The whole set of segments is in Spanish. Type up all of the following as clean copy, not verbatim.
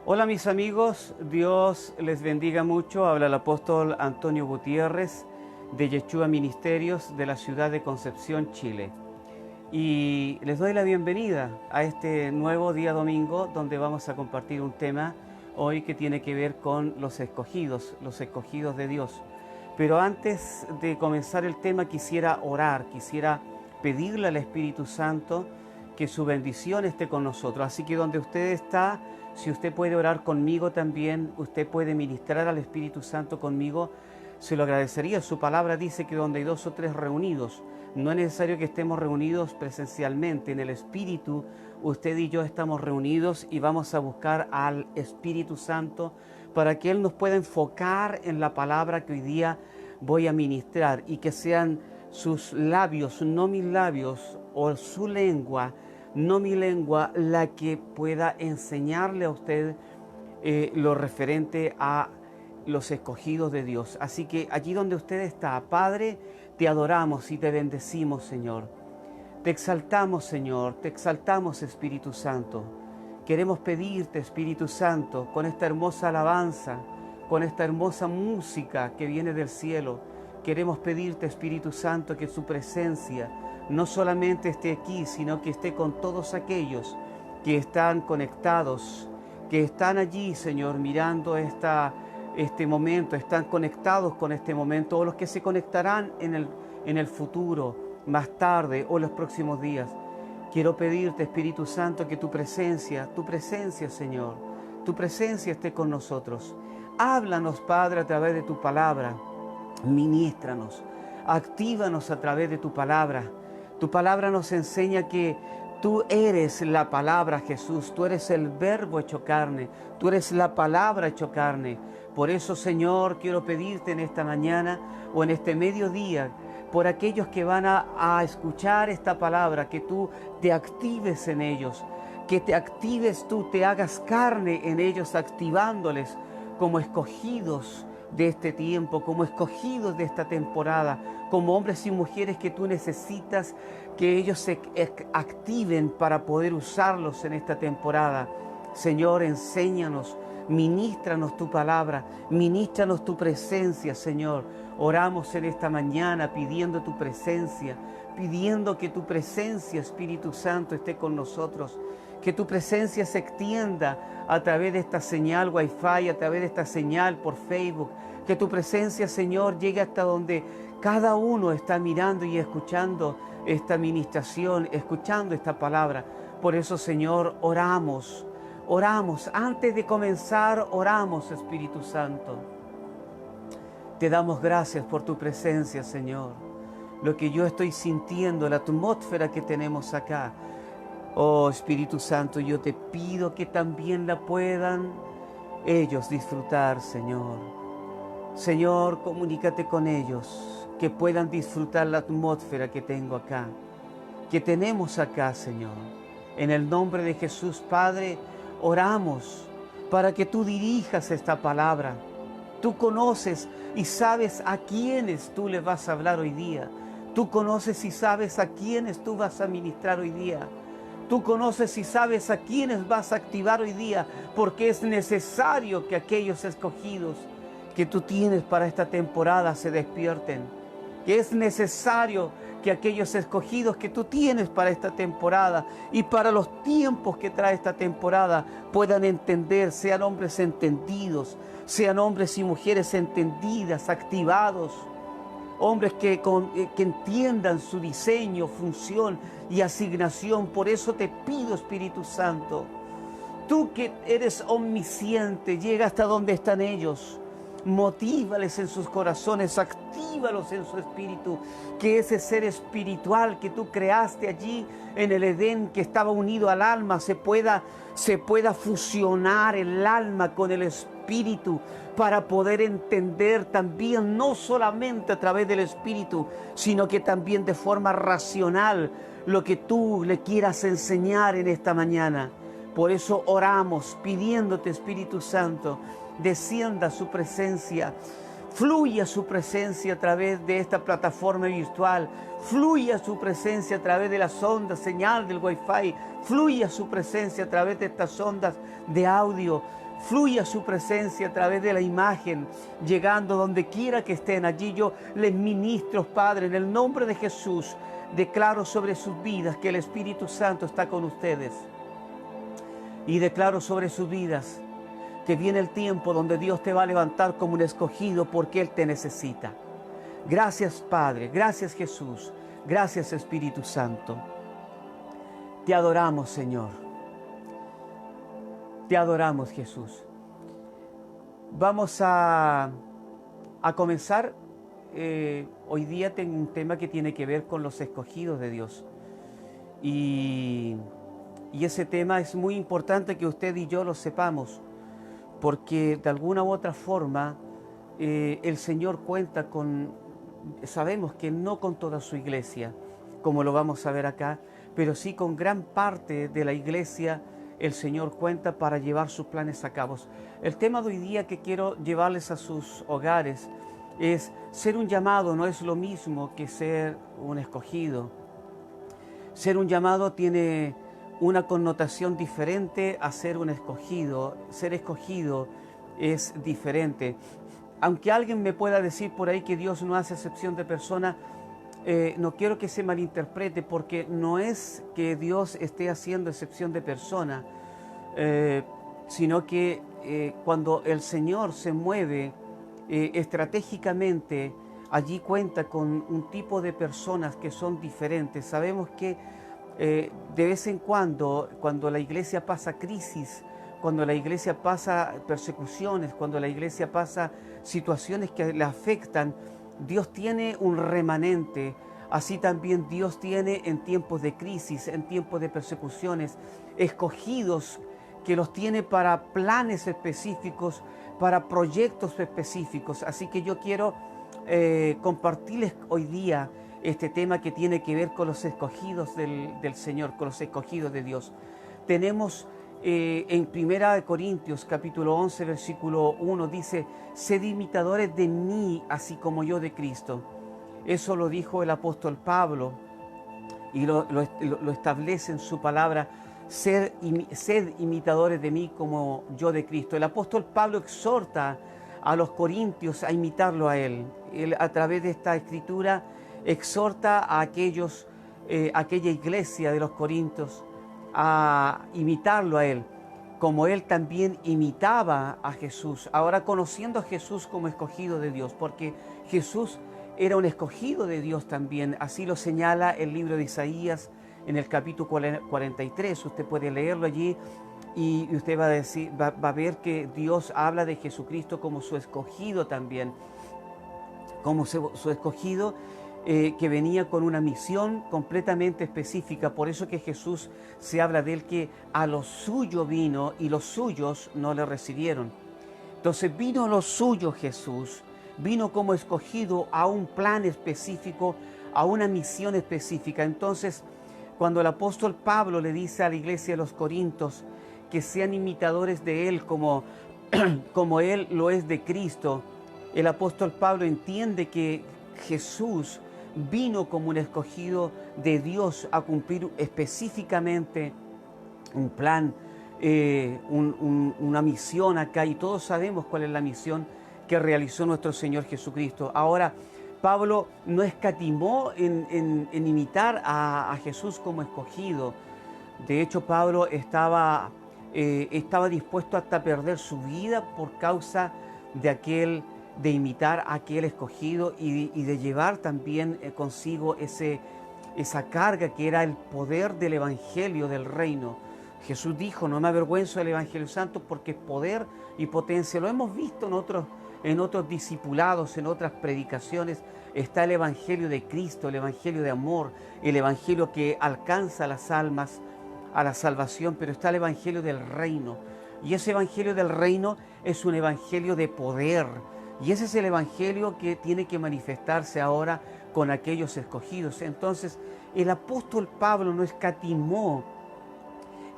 Hola mis amigos, Dios les bendiga mucho. Habla el apóstol Antonio Gutiérrez de Yeshua Ministerios de la ciudad de Concepción, Chile. Y les doy la bienvenida a este nuevo día domingo donde vamos a compartir un tema hoy que tiene que ver con los escogidos de Dios. Pero antes de comenzar el tema quisiera orar, quisiera pedirle al Espíritu Santo que su bendición esté con nosotros. Así que donde usted está, si usted puede orar conmigo también, usted puede ministrar al Espíritu Santo conmigo, se lo agradecería. Su palabra dice que donde hay dos o tres reunidos, no es necesario que estemos reunidos presencialmente, en el Espíritu, usted y yo estamos reunidos y vamos a buscar al Espíritu Santo para que Él nos pueda enfocar en la palabra que hoy día voy a ministrar y que sean sus labios, no mis labios, o su lengua, no mi lengua, la que pueda enseñarle a usted lo referente a los escogidos de Dios. Así que allí donde usted está, Padre, te adoramos y te bendecimos, Señor. Te exaltamos, Señor, te exaltamos, Espíritu Santo. Queremos pedirte, Espíritu Santo, con esta hermosa alabanza, con esta hermosa música que viene del cielo, queremos pedirte, Espíritu Santo, que su presencia no solamente esté aquí, sino que esté con todos aquellos que están conectados, que están allí, Señor, mirando este momento, están conectados con este momento, o los que se conectarán en el futuro, más tarde o los próximos días. Quiero pedirte, Espíritu Santo, que tu presencia, Señor, tu presencia esté con nosotros. Háblanos, Padre, a través de tu palabra. Ministranos, actívanos a través de tu palabra. Tu palabra nos enseña que tú eres la palabra, Jesús. Tú eres el verbo hecho carne. Tú eres la palabra hecho carne. Por eso, Señor, quiero pedirte en esta mañana o en este mediodía, por aquellos que van a escuchar esta palabra, que tú te actives en ellos, que te actives tú, te hagas carne en ellos, activándoles como escogidos de este tiempo, como escogidos de esta temporada, como hombres y mujeres que tú necesitas que ellos se activen para poder usarlos en esta temporada. Señor, enséñanos, ministranos tu palabra, ministranos tu presencia, Señor. Oramos en esta mañana pidiendo tu presencia, pidiendo que tu presencia, Espíritu Santo, esté con nosotros, que tu presencia se extienda a través de esta señal Wi-Fi, a través de esta señal por Facebook, que tu presencia, Señor, llegue hasta donde cada uno está mirando y escuchando esta administración, escuchando esta palabra. Por eso, Señor, oramos, antes de comenzar, oramos, Espíritu Santo. Te damos gracias por tu presencia, Señor. Lo que yo estoy sintiendo, la atmósfera que tenemos acá. Oh, Espíritu Santo, yo te pido que también la puedan ellos disfrutar, Señor. Señor, comunícate con ellos, que puedan disfrutar la atmósfera que tengo acá, que tenemos acá, Señor. En el nombre de Jesús, Padre, oramos para que tú dirijas esta palabra. Tú conoces y sabes a quiénes tú le vas a hablar hoy día. Tú conoces y sabes a quiénes tú vas a ministrar hoy día. Tú conoces y sabes a quiénes vas a activar hoy día, porque es necesario que aquellos escogidos que tú tienes para esta temporada se despierten. Que es necesario que aquellos escogidos que tú tienes para esta temporada y para los tiempos que trae esta temporada puedan entender, sean hombres entendidos, sean hombres y mujeres entendidas, activados, hombres que entiendan su diseño, función y asignación. Por eso te pido, Espíritu Santo, tú que eres omnisciente, llega hasta donde están ellos. Motívales en sus corazones, actívalos en su espíritu, que ese ser espiritual que tú creaste allí en el Edén, que estaba unido al alma, se pueda fusionar el alma con el espíritu para poder entender también, no solamente a través del espíritu, sino que también de forma racional, lo que tú le quieras enseñar en esta mañana. Por eso oramos pidiéndote, Espíritu Santo, descienda su presencia, fluya su presencia a través de esta plataforma virtual, fluya su presencia a través de las ondas, señal del Wi-Fi, fluya su presencia a través de estas ondas de audio, fluya su presencia a través de la imagen, llegando donde quiera que estén. Allí yo les ministro, Padre, en el nombre de Jesús, declaro sobre sus vidas que el Espíritu Santo está con ustedes. Y declaro sobre sus vidas que viene el tiempo donde Dios te va a levantar como un escogido porque Él te necesita. Gracias, Padre. Gracias, Jesús. Gracias, Espíritu Santo. Te adoramos, Señor. Te adoramos, Jesús. Vamos a comenzar. Hoy día tengo un tema que tiene que ver con los escogidos de Dios. Y ese tema es muy importante que usted y yo lo sepamos, porque de alguna u otra forma el Señor cuenta con, sabemos que no con toda su iglesia, como lo vamos a ver acá, pero sí con gran parte de la iglesia el Señor cuenta para llevar sus planes a cabo. El tema de hoy día que quiero llevarles a sus hogares es: ser un llamado no es lo mismo que ser un escogido. Ser un llamado tiene una connotación diferente a ser un escogido. Ser escogido es diferente. Aunque alguien me pueda decir por ahí que Dios no hace excepción de persona, no quiero que se malinterprete, porque no es que Dios esté haciendo excepción de persona, sino que cuando el Señor se mueve estratégicamente, allí cuenta con un tipo de personas que son diferentes. Sabemos que de vez en cuando la iglesia pasa crisis, cuando la iglesia pasa persecuciones, cuando la iglesia pasa situaciones que le afectan, Dios tiene un remanente. Así también Dios tiene en tiempos de crisis, en tiempos de persecuciones, escogidos que los tiene para planes específicos, para proyectos específicos. Así que yo quiero compartirles hoy día este tema que tiene que ver con los escogidos del Señor, con los escogidos de Dios. Tenemos en 1 Corintios capítulo 11 versículo 1 dice: sed imitadores de mí, así como yo de Cristo. Eso lo dijo el apóstol Pablo y lo establece en su palabra: sed imitadores de mí como yo de Cristo. El apóstol Pablo exhorta a los corintios a imitarlo a él. Él, a través de esta escritura, exhorta a aquella iglesia de los corintios a imitarlo a él, como él también imitaba a Jesús. Ahora, conociendo a Jesús como escogido de Dios, porque Jesús era un escogido de Dios también. Así lo señala el libro de Isaías en el capítulo 43. Usted puede leerlo allí y usted va a ver que Dios habla de Jesucristo como su escogido también, como su escogido que venía con una misión completamente específica. Por eso que Jesús se habla de él que a lo suyo vino y los suyos no le recibieron. Entonces vino a lo suyo Jesús, vino como escogido a un plan específico, a una misión específica. Entonces, cuando el apóstol Pablo le dice a la iglesia de los Corintios que sean imitadores de él como él lo es de Cristo, el apóstol Pablo entiende que Jesús vino como un escogido de Dios a cumplir específicamente un plan, una misión acá, y todos sabemos cuál es la misión que realizó nuestro Señor Jesucristo. Ahora, Pablo no escatimó en imitar a Jesús como escogido. De hecho, Pablo estaba dispuesto hasta perder su vida por causa de imitar a aquel escogido y de llevar también consigo esa carga que era el poder del Evangelio del reino. Jesús dijo: no me avergüenzo del Evangelio Santo, porque es poder y potencia. Lo hemos visto en otros discipulados, en otras predicaciones. Está el Evangelio de Cristo, el Evangelio de amor, el Evangelio que alcanza a las almas a la salvación, pero está el Evangelio del reino. Y ese Evangelio del reino es un Evangelio de poder. Y ese es el Evangelio que tiene que manifestarse ahora con aquellos escogidos. Entonces, el apóstol Pablo no escatimó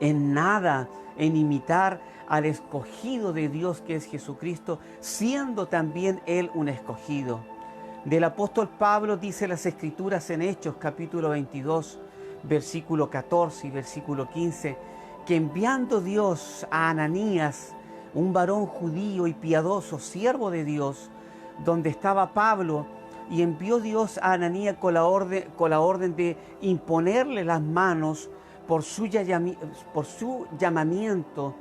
en nada en imitar al escogido de Dios, que es Jesucristo, siendo también él un escogido. Del apóstol Pablo dice las Escrituras en Hechos capítulo 22, versículo 14 y versículo 15, que enviando Dios a Ananías un varón judío y piadoso, siervo de Dios, donde estaba Pablo, y envió Dios a Ananías con la orden de imponerle las manos por su llamamiento,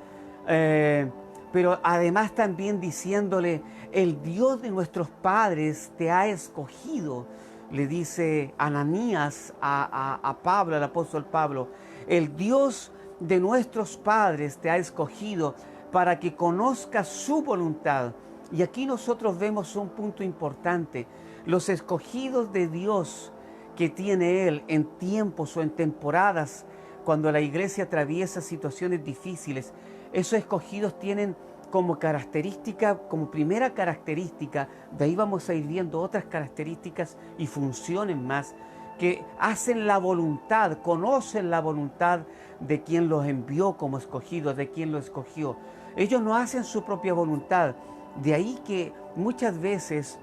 pero además también diciéndole: el Dios de nuestros padres te ha escogido. Le dice Ananías a Pablo, al apóstol Pablo: el Dios de nuestros padres te ha escogido para que conozcas su voluntad. Y aquí nosotros vemos un punto importante: los escogidos de Dios que tiene Él en tiempos o en temporadas, cuando la iglesia atraviesa situaciones difíciles, esos escogidos tienen como característica, como primera característica, de ahí vamos a ir viendo otras características y funciones más, que hacen la voluntad, conocen la voluntad de quien los envió como escogidos, de quien los escogió. Ellos no hacen su propia voluntad. De ahí que muchas veces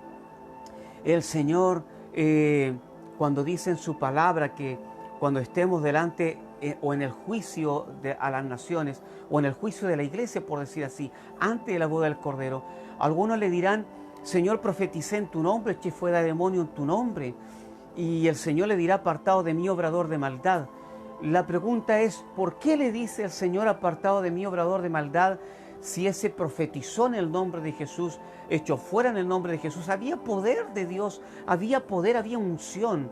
el Señor, cuando dice en su palabra que cuando estemos delante o en el juicio a las naciones, o en el juicio de la iglesia, por decir así, antes de la boda del Cordero, algunos le dirán: Señor, profeticé en tu nombre, eché fuera demonio en tu nombre. Y el Señor le dirá: apartado de mí, obrador de maldad. La pregunta es: ¿por qué le dice el Señor: apartado de mí, obrador de maldad? Si ese profetizó en el nombre de Jesús, echó fuera en el nombre de Jesús, había poder de Dios, había poder, había unción.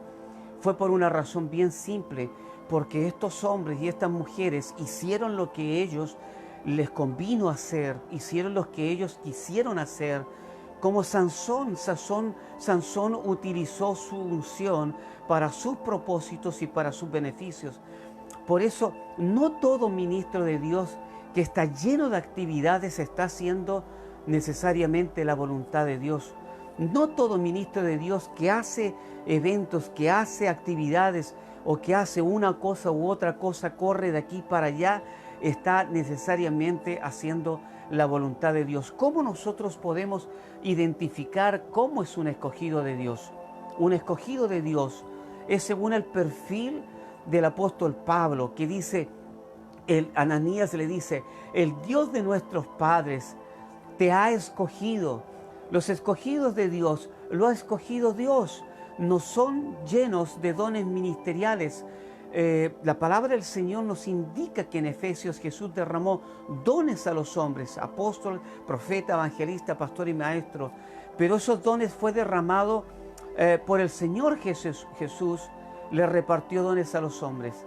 Fue por una razón bien simple: porque estos hombres y estas mujeres hicieron lo que ellos les convino hacer, hicieron lo que ellos quisieron hacer. Como Sansón utilizó su unción para sus propósitos y para sus beneficios. Por eso, no todo ministro de Dios que está lleno de actividades está haciendo necesariamente la voluntad de Dios. No todo ministro de Dios que hace eventos, que hace actividades o que hace una cosa u otra cosa, corre de aquí para allá, está necesariamente haciendo la voluntad de Dios. ¿Cómo nosotros podemos identificar cómo es un escogido de Dios? Un escogido de Dios es según el perfil del apóstol Pablo, que dice, Ananías le dice: el Dios de nuestros padres te ha escogido. Los escogidos de Dios lo ha escogido Dios. No son llenos de dones ministeriales. La palabra del Señor nos indica que en Efesios Jesús derramó dones a los hombres: apóstol, profeta, evangelista, pastor y maestro. Pero esos dones fue derramado por el Señor Jesús. Jesús le repartió dones a los hombres.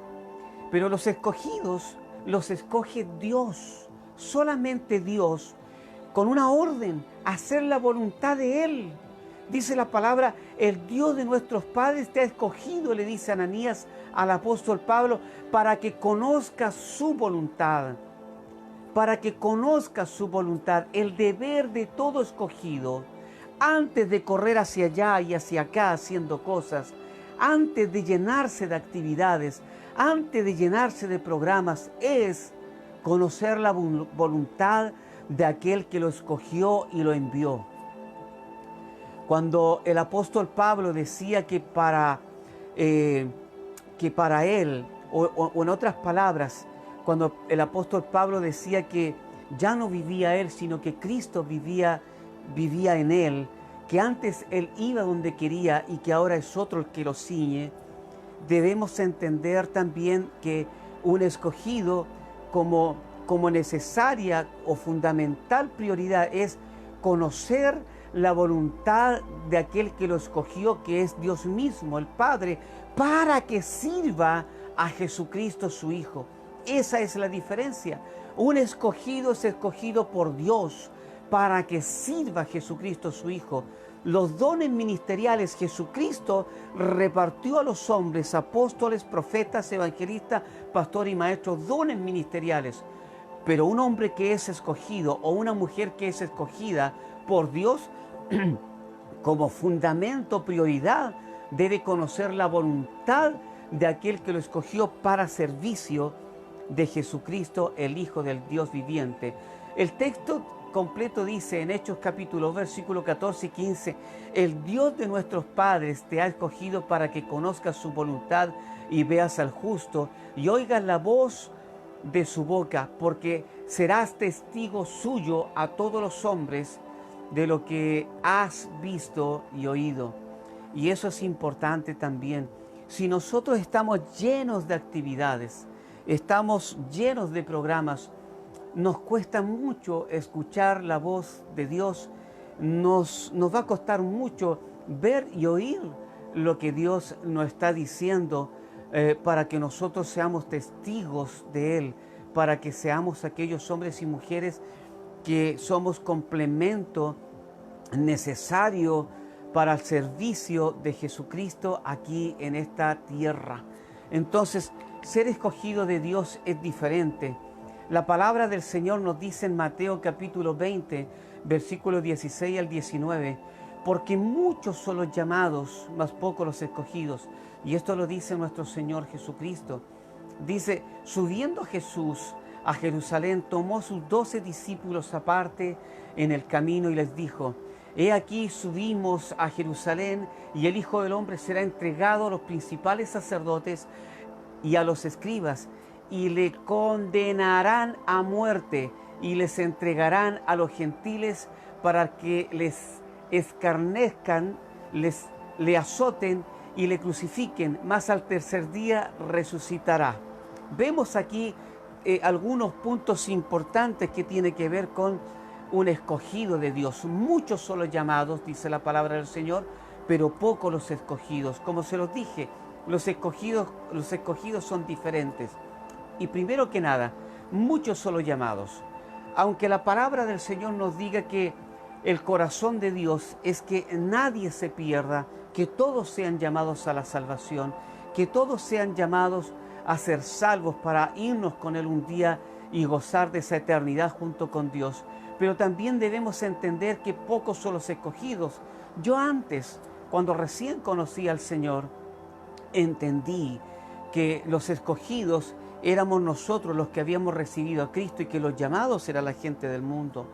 Pero los escogidos los escoge Dios, solamente Dios, con una orden: hacer la voluntad de Él. Dice la palabra: el Dios de nuestros padres te ha escogido, le dice Ananías al apóstol Pablo, para que conozcas su voluntad. Para que conozcas su voluntad. El deber de todo escogido, antes de correr hacia allá y hacia acá haciendo cosas, antes de llenarse de actividades, antes de llenarse de programas, es conocer la voluntad de aquel que lo escogió y lo envió. Cuando el apóstol Pablo decía que para él, o en otras palabras, cuando el apóstol Pablo decía que ya no vivía él, sino que Cristo vivía en él, que antes él iba donde quería y que ahora es otro el que lo ciñe, debemos entender también que un escogido como necesaria o fundamental prioridad es conocer la voluntad de aquel que lo escogió, que es Dios mismo, el Padre, para que sirva a Jesucristo su Hijo. Esa es la diferencia. Un escogido es escogido por Dios para que sirva a Jesucristo su Hijo. Los dones ministeriales Jesucristo repartió a los hombres: apóstoles, profetas, evangelistas, pastores y maestros, dones ministeriales. Pero un hombre que es escogido o una mujer que es escogida por Dios, como fundamento, prioridad, debe conocer la voluntad de aquel que lo escogió para servicio de Jesucristo, el Hijo del Dios viviente. El texto completo dice en Hechos capítulo versículo 14 y 15: el Dios de nuestros padres te ha escogido para que conozcas su voluntad y veas al justo y oigas la voz de su boca, porque serás testigo suyo a todos los hombres de lo que has visto y oído. Y eso es importante también. Si nosotros estamos llenos de actividades, estamos llenos de programas, nos cuesta mucho escuchar la voz de Dios, nos va a costar mucho ver y oír lo que Dios nos está diciendo para que nosotros seamos testigos de Él, para que seamos aquellos hombres y mujeres que somos complemento necesario para el servicio de Jesucristo aquí en esta tierra. Entonces, ser escogido de Dios es diferente. La palabra del Señor nos dice en Mateo capítulo 20, versículos 16 al 19, porque muchos son los llamados, mas pocos los escogidos. Y esto lo dice nuestro Señor Jesucristo. Dice, subiendo Jesús a Jerusalén, tomó sus 12 discípulos aparte en el camino y les dijo, he aquí subimos a Jerusalén y el Hijo del Hombre será entregado a los principales sacerdotes y a los escribas y le condenarán a muerte y les entregarán a los gentiles para que les escarnezcan, le azoten y le crucifiquen, mas al tercer día resucitará. Vemos aquí algunos puntos importantes que tienen que ver con un escogido de Dios. Muchos son los llamados, dice la palabra del Señor, pero pocos los escogidos. Como se los dije, los escogidos son diferentes. Y primero que nada, muchos son los llamados. Aunque la palabra del Señor nos diga que el corazón de Dios es que nadie se pierda, que todos sean llamados a la salvación, que todos sean llamados a ser salvos para irnos con Él un día y gozar de esa eternidad junto con Dios. Pero también debemos entender que pocos son los escogidos. Yo antes, cuando recién conocí al Señor, entendí que los escogidos éramos nosotros los que habíamos recibido a Cristo y que los llamados era la gente del mundo.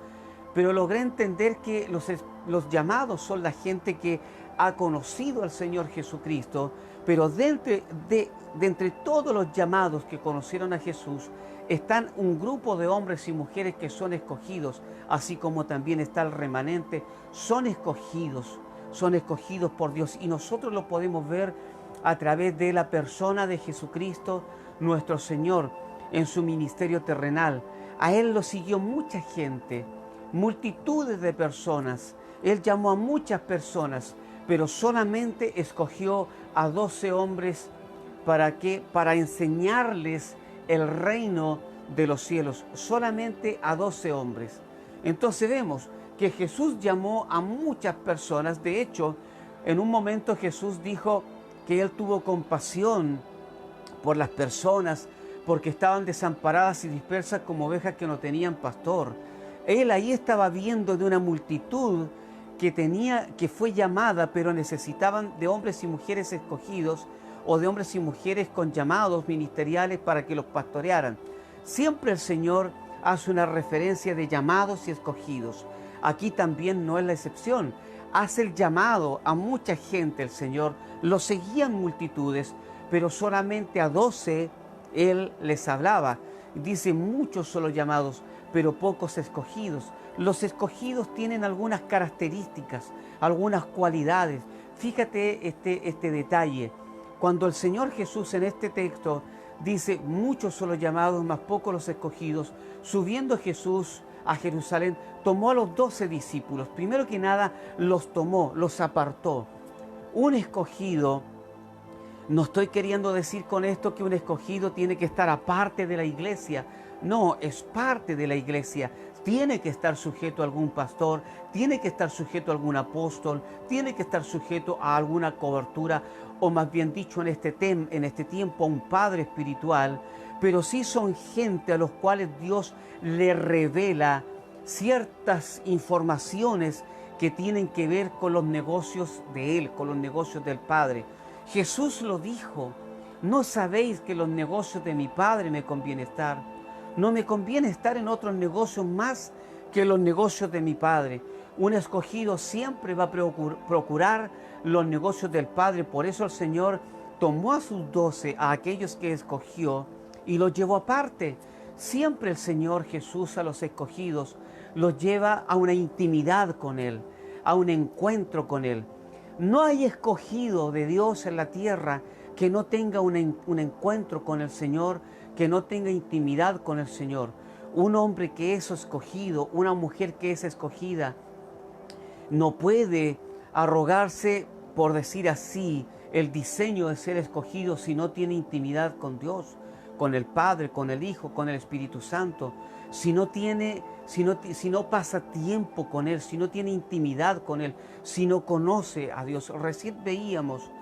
Pero logré entender que los llamados son la gente que ha conocido al Señor Jesucristo, pero de entre todos los llamados que conocieron a Jesús, están un grupo de hombres y mujeres que son escogidos, así como también está el remanente, son escogidos por Dios. Y nosotros lo podemos ver a través de la persona de Jesucristo, nuestro Señor, en su ministerio terrenal. A Él lo siguió mucha gente, multitudes de personas. Él llamó a muchas personas, pero solamente escogió a 12 hombres para enseñarles el reino de los cielos, solamente a 12 hombres. Entonces vemos que Jesús llamó a muchas personas. De hecho, en un momento Jesús dijo que Él tuvo compasión por las personas porque estaban desamparadas y dispersas como ovejas que no tenían pastor. Él ahí estaba viendo de una multitud que fue llamada, pero necesitaban de hombres y mujeres escogidos o de hombres y mujeres con llamados ministeriales para que los pastorearan. Siempre el Señor hace una referencia de llamados y escogidos. Aquí también no es la excepción. Hace el llamado a mucha gente el Señor, lo seguían multitudes, pero solamente a 12 Él les hablaba. Dice, muchos son los llamados, pero pocos escogidos. Los escogidos tienen algunas características, algunas cualidades. Fíjate este detalle. Cuando el Señor Jesús en este texto dice, muchos son los llamados, mas pocos los escogidos, subiendo Jesús a Jerusalén, tomó a los 12 discípulos. Primero que nada, los tomó, los apartó. Un escogido, no estoy queriendo decir con esto que un escogido tiene que estar aparte de la iglesia. No, es parte de la iglesia. Tiene que estar sujeto a algún pastor, tiene que estar sujeto a algún apóstol, tiene que estar sujeto a alguna cobertura, o más bien dicho en este tiempo a un padre espiritual, pero sí son gente a los cuales Dios le revela ciertas informaciones que tienen que ver con los negocios de Él, con los negocios del Padre. Jesús lo dijo, ¿no sabéis que los negocios de mi Padre me conviene estar? No me conviene estar en otros negocios más que los negocios de mi Padre. Un escogido siempre va a procurar los negocios del Padre. Por eso el Señor tomó a sus 12, a aquellos que escogió, y los llevó aparte. Siempre el Señor Jesús a los escogidos los lleva a una intimidad con Él, a un encuentro con Él. No hay escogido de Dios en la tierra que no tenga un encuentro con el Señor, que no tenga intimidad con el Señor. Un hombre que es escogido, una mujer que es escogida, no puede arrogarse, por decir así, el diseño de ser escogido si no tiene intimidad con Dios, con el Padre, con el Hijo, con el Espíritu Santo. Si no pasa tiempo con Él, si no tiene intimidad con Él, si no conoce a Dios. Recién veíamos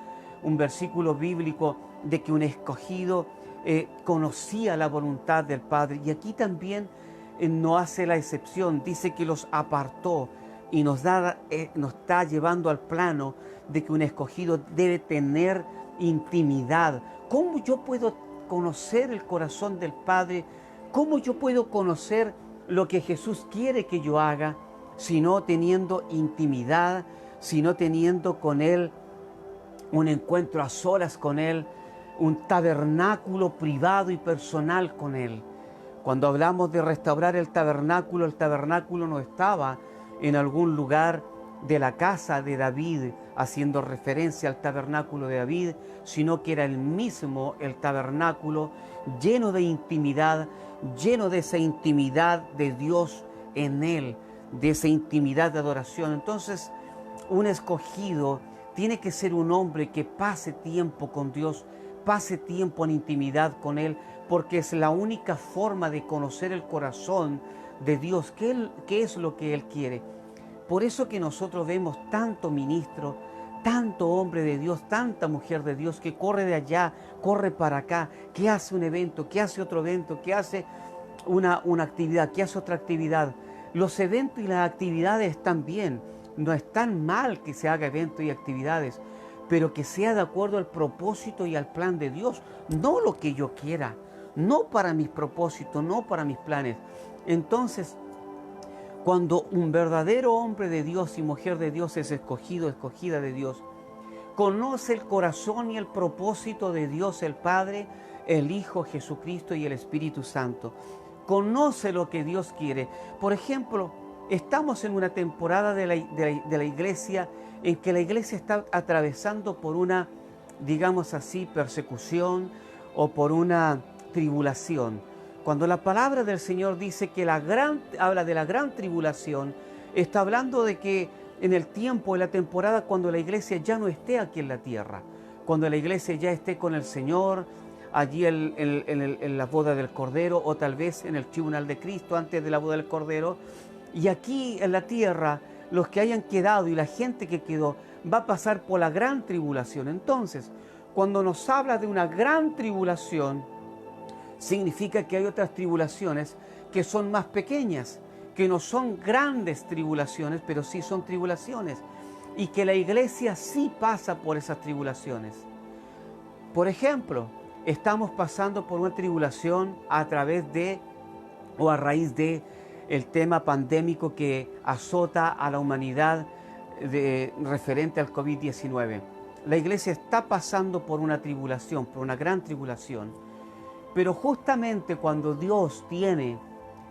un versículo bíblico de que un escogido conocía la voluntad del Padre. Y aquí también no hace la excepción, dice que los apartó y nos está llevando al plano de que un escogido debe tener intimidad. ¿Cómo yo puedo conocer el corazón del Padre? ¿Cómo yo puedo conocer lo que Jesús quiere que yo haga si no teniendo intimidad, si no teniendo con Él un encuentro a solas con Él, un tabernáculo privado y personal con Él? Cuando hablamos de restaurar el tabernáculo no estaba en algún lugar de la casa de David, haciendo referencia al tabernáculo de David, sino que era el tabernáculo lleno de intimidad, lleno de esa intimidad de Dios en Él, de esa intimidad de adoración. Entonces, un escogido tiene que ser un hombre que pase tiempo con Dios, pase tiempo en intimidad con Él, porque es la única forma de conocer el corazón de Dios, qué es lo que Él quiere. Por eso que nosotros vemos tanto ministro, tanto hombre de Dios, tanta mujer de Dios que corre de allá, corre para acá, que hace un evento, que hace otro evento, que hace una actividad, que hace otra actividad. Los eventos y las actividades están bien, no es tan mal que se haga eventos y actividades, pero que sea de acuerdo al propósito y al plan de Dios, no lo que yo quiera, no para mis propósitos, no para mis planes. Entonces, cuando un verdadero hombre de Dios y mujer de Dios es escogido, escogida de Dios, conoce el corazón y el propósito de Dios el Padre, el Hijo Jesucristo y el Espíritu Santo. Conoce lo que Dios quiere. Por ejemplo, estamos en una temporada de la iglesia en que la iglesia está atravesando por una, digamos así, persecución o por una tribulación. Cuando la palabra del Señor dice que habla de la gran tribulación, está hablando de que en el tiempo, en la temporada, cuando la iglesia ya no esté aquí en la tierra, cuando la iglesia ya esté con el Señor, allí en la boda del Cordero, o tal vez en el tribunal de Cristo antes de la boda del Cordero, y aquí en la tierra, los que hayan quedado y la gente que quedó va a pasar por la gran tribulación. Entonces, cuando nos habla de una gran tribulación, significa que hay otras tribulaciones que son más pequeñas, que no son grandes tribulaciones, pero sí son tribulaciones, y que la iglesia sí pasa por esas tribulaciones. Por ejemplo, estamos pasando por una tribulación a raíz de el tema pandémico que azota a la humanidad referente al COVID-19. La iglesia está pasando por una tribulación, por una gran tribulación. Pero justamente cuando Dios tiene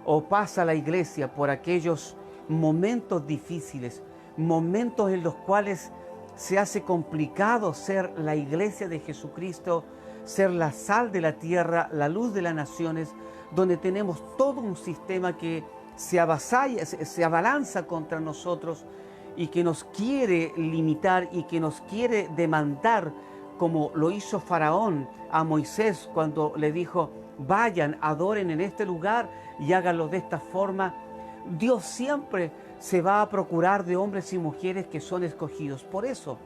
o pasa a la iglesia por aquellos momentos difíciles, momentos en los cuales se hace complicado ser la iglesia de Jesucristo, ser la sal de la tierra, la luz de las naciones, donde tenemos todo un sistema que se abalanza contra nosotros y que nos quiere limitar y que nos quiere demandar, como lo hizo Faraón a Moisés cuando le dijo: vayan, adoren en este lugar y háganlo de esta forma. Dios siempre se va a procurar de hombres y mujeres que son escogidos. Por eso,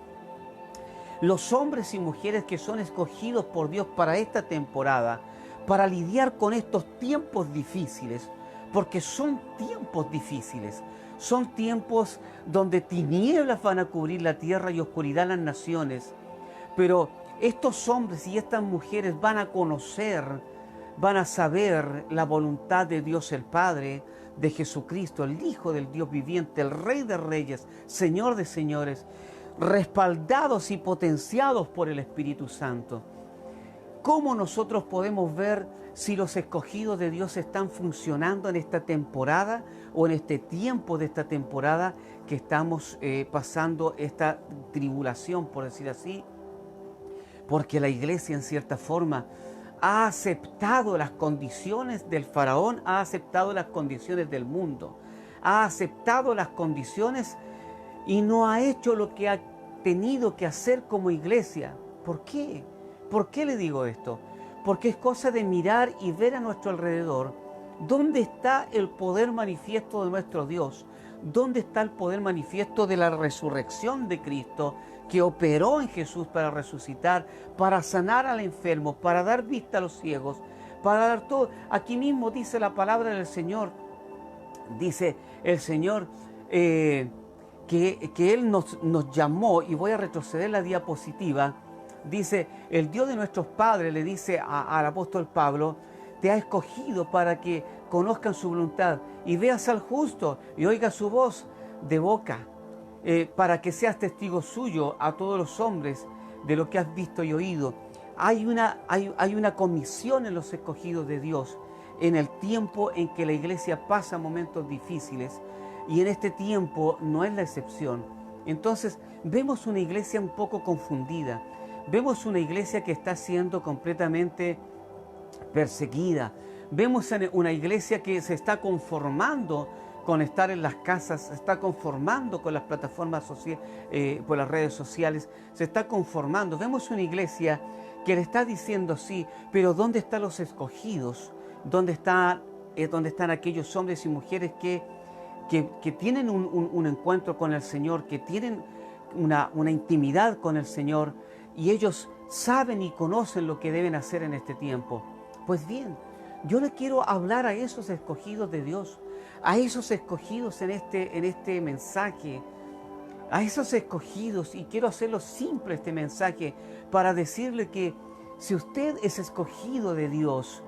los hombres y mujeres que son escogidos por Dios para esta temporada, para lidiar con estos tiempos difíciles, porque son tiempos difíciles, son tiempos donde tinieblas van a cubrir la tierra y oscuridad las naciones. Pero estos hombres y estas mujeres van a conocer, van a saber la voluntad de Dios el Padre, de Jesucristo, el Hijo del Dios viviente, el Rey de Reyes, Señor de Señores, respaldados y potenciados por el Espíritu Santo. ¿Cómo nosotros podemos ver si los escogidos de Dios están funcionando en esta temporada o en este tiempo de esta temporada que estamos pasando esta tribulación, por decir así? Porque la iglesia, en cierta forma, ha aceptado las condiciones del faraón, ha aceptado las condiciones del mundo, ha aceptado las condiciones y no ha hecho lo que ha tenido que hacer como iglesia. ¿Por qué? ¿Por qué le digo esto? Porque es cosa de mirar y ver a nuestro alrededor dónde está el poder manifiesto de nuestro Dios, dónde está el poder manifiesto de la resurrección de Cristo, que operó en Jesús para resucitar, para sanar al enfermo, para dar vista a los ciegos, para dar todo. Aquí mismo dice la palabra del Señor, dice el Señor que Él nos llamó, y voy a retroceder la diapositiva. Dice, el Dios de nuestros padres le dice al apóstol Pablo, te ha escogido para que conozcan su voluntad y veas al justo y oigas su voz de boca, para que seas testigo suyo a todos los hombres de lo que has visto y oído. Hay una comisión en los escogidos de Dios en el tiempo en que la iglesia pasa momentos difíciles, y en este tiempo no es la excepción. Entonces vemos una iglesia un poco confundida. Vemos una iglesia que está siendo completamente perseguida. Vemos una iglesia que se está conformando con estar en las casas, se está conformando con las plataformas por las redes sociales, se está conformando. Vemos una iglesia que le está diciendo sí, pero ¿dónde están los escogidos? ¿Dónde están aquellos hombres y mujeres que tienen un encuentro con el Señor, que tienen una intimidad con el Señor, y ellos saben y conocen lo que deben hacer en este tiempo? Pues bien, yo le quiero hablar a esos escogidos de Dios, a esos escogidos en este mensaje, a esos escogidos, y quiero hacerlo simple este mensaje para decirle que si usted es escogido de Dios,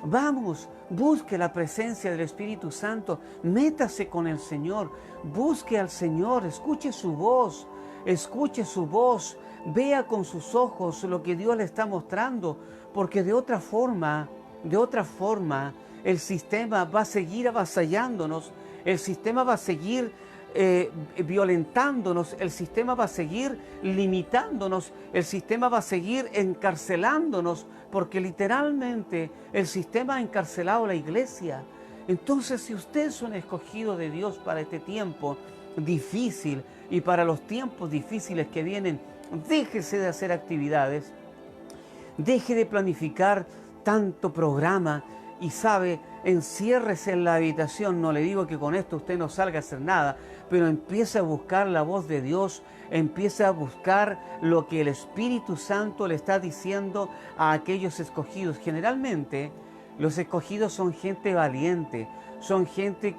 vamos, busque la presencia del Espíritu Santo, métase con el Señor, busque al Señor, escuche su voz, vea con sus ojos lo que Dios le está mostrando, porque de otra forma, el sistema va a seguir avasallándonos, el sistema va a seguir violentándonos, el sistema va a seguir limitándonos, el sistema va a seguir encarcelándonos, porque literalmente el sistema ha encarcelado a la iglesia. Entonces, si usted es un escogido de Dios para este tiempo difícil y para los tiempos difíciles que vienen, déjese de hacer actividades, deje de planificar tanto programa y enciérrese en la habitación. No le digo que con esto usted no salga a hacer nada, pero empiece a buscar la voz de Dios, empiece a buscar lo que el Espíritu Santo le está diciendo a aquellos escogidos. Generalmente los escogidos son gente valiente, son gente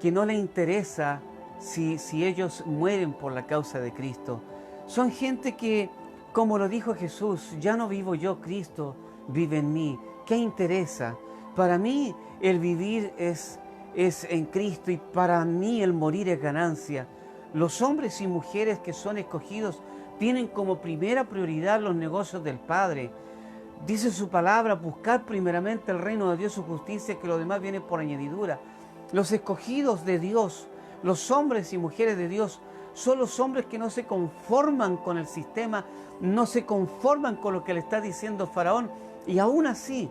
que no le interesa si ellos mueren por la causa de Cristo. Son gente que, como lo dijo Jesús, ya no vivo yo, Cristo vive en mí. ¿Qué interesa? Para mí el vivir es en Cristo, y para mí el morir es ganancia. Los hombres y mujeres que son escogidos tienen como primera prioridad los negocios del Padre. Dice su palabra, buscar primeramente el reino de Dios, su justicia, que lo demás viene por añadidura. Los escogidos de Dios, los hombres y mujeres de Dios, son los hombres que no se conforman con el sistema, no se conforman con lo que le está diciendo Faraón, y aún así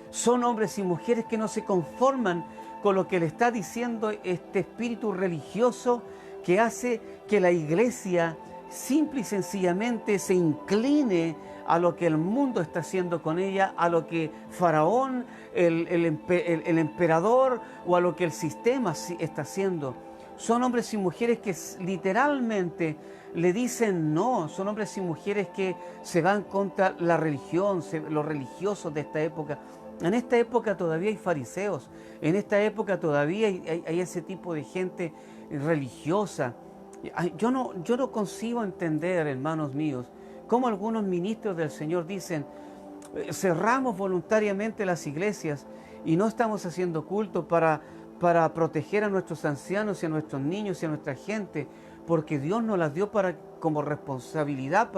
son hombres y mujeres que no se conforman con lo que le está diciendo este espíritu religioso que hace que la iglesia simple y sencillamente se incline a lo que el mundo está haciendo con ella, a lo que Faraón, el emperador, o a lo que el sistema está haciendo. Son hombres y mujeres que literalmente le dicen no, son hombres y mujeres que se van contra la religión, los religiosos de esta época. En esta época todavía hay fariseos, en esta época todavía hay ese tipo de gente religiosa. Yo no consigo entender, hermanos míos, cómo algunos ministros del Señor dicen, cerramos voluntariamente las iglesias y no estamos haciendo culto para proteger a nuestros ancianos y a nuestros niños y a nuestra gente, porque Dios nos las dio como responsabilidad,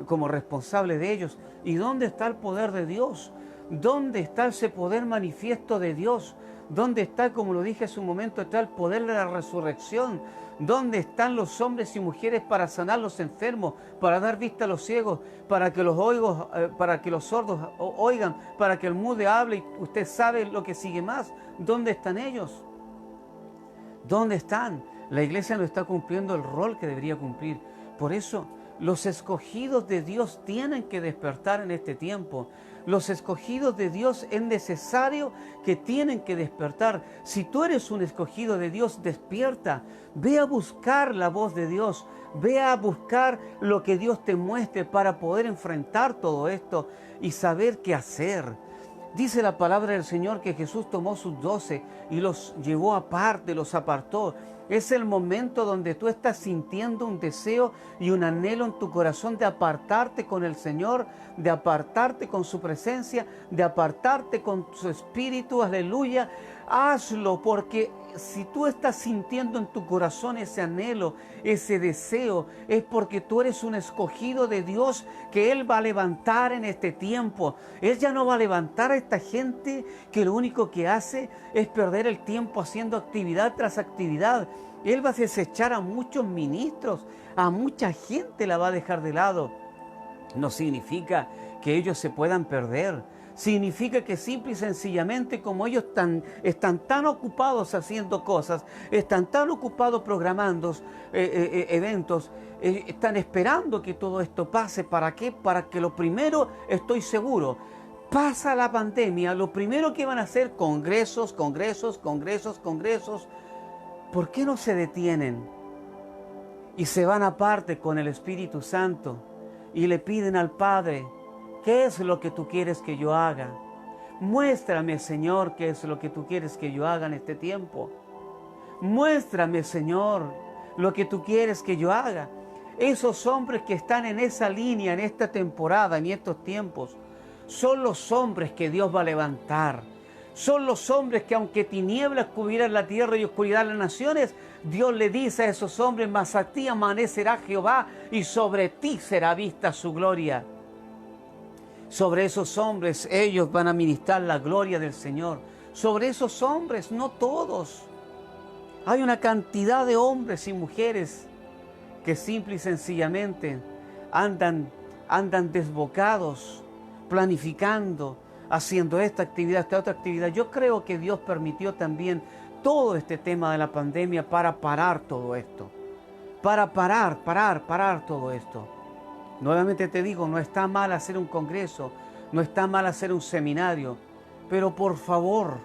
como responsable de ellos. ¿Y dónde está el poder de Dios? ¿Dónde está ese poder manifiesto de Dios? ¿Dónde está, como lo dije hace un momento, está el poder de la resurrección? ¿Dónde están los hombres y mujeres para sanar los enfermos, para dar vista a los ciegos, para que los sordos oigan, para que el mudo hable? Y usted sabe lo que sigue más. ¿Dónde están ellos? ¿Dónde están? La iglesia no está cumpliendo el rol que debería cumplir. Por eso, los escogidos de Dios tienen que despertar en este tiempo. Los escogidos de Dios es necesario que tienen que despertar. Si tú eres un escogido de Dios, despierta. Ve a buscar la voz de Dios. Ve a buscar lo que Dios te muestre para poder enfrentar todo esto y saber qué hacer. Dice la palabra del Señor que Jesús tomó sus 12 y los llevó aparte, los apartó. Es el momento donde tú estás sintiendo un deseo y un anhelo en tu corazón de apartarte con el Señor, de apartarte con su presencia, de apartarte con su espíritu, aleluya. Hazlo, porque si tú estás sintiendo en tu corazón ese anhelo, ese deseo, es porque tú eres un escogido de Dios que Él va a levantar en este tiempo. Él ya no va a levantar a esta gente que lo único que hace es perder el tiempo haciendo actividad tras actividad. Él va a desechar a muchos ministros, a mucha gente la va a dejar de lado. No significa que ellos se puedan perder. Significa que simple y sencillamente, como ellos están tan ocupados haciendo cosas, están tan ocupados programando eventos, están esperando que todo esto pase. ¿Para qué? Para que lo primero, estoy seguro, pasa la pandemia, lo primero que van a hacer, congresos. ¿Por qué no se detienen y se van aparte con el Espíritu Santo y le piden al Padre: ¿qué es lo que tú quieres que yo haga? Muéstrame, Señor, qué es lo que tú quieres que yo haga en este tiempo. Muéstrame, Señor, lo que tú quieres que yo haga. Esos hombres que están en esa línea, en esta temporada, en estos tiempos, son los hombres que Dios va a levantar. Son los hombres que, aunque tinieblas cubrirán la tierra y oscuridad las naciones, Dios le dice a esos hombres: mas a ti amanecerá Jehová y sobre ti será vista su gloria. Sobre esos hombres ellos van a ministrar la gloria del Señor. Sobre esos hombres, no todos. Hay una cantidad de hombres y mujeres que simple y sencillamente andan desbocados, planificando, haciendo esta actividad, esta otra actividad. Yo creo que Dios permitió también todo este tema de la pandemia para parar todo esto. Para parar todo esto. Nuevamente te digo, no está mal hacer un congreso, no está mal hacer un seminario, pero por favor,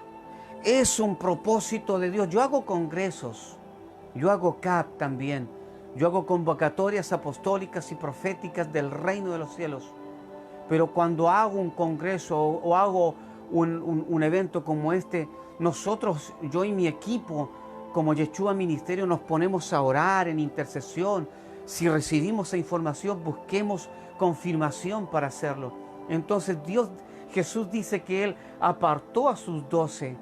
es un propósito de Dios. Yo hago congresos, yo hago CAP también, yo hago convocatorias apostólicas y proféticas del reino de los cielos, pero cuando hago un congreso o hago un evento como este, nosotros, yo y mi equipo, como Yeshua Ministerio, nos ponemos a orar en intercesión. Si recibimos esa información, busquemos confirmación para hacerlo. Entonces Jesús dice que Él apartó a sus 12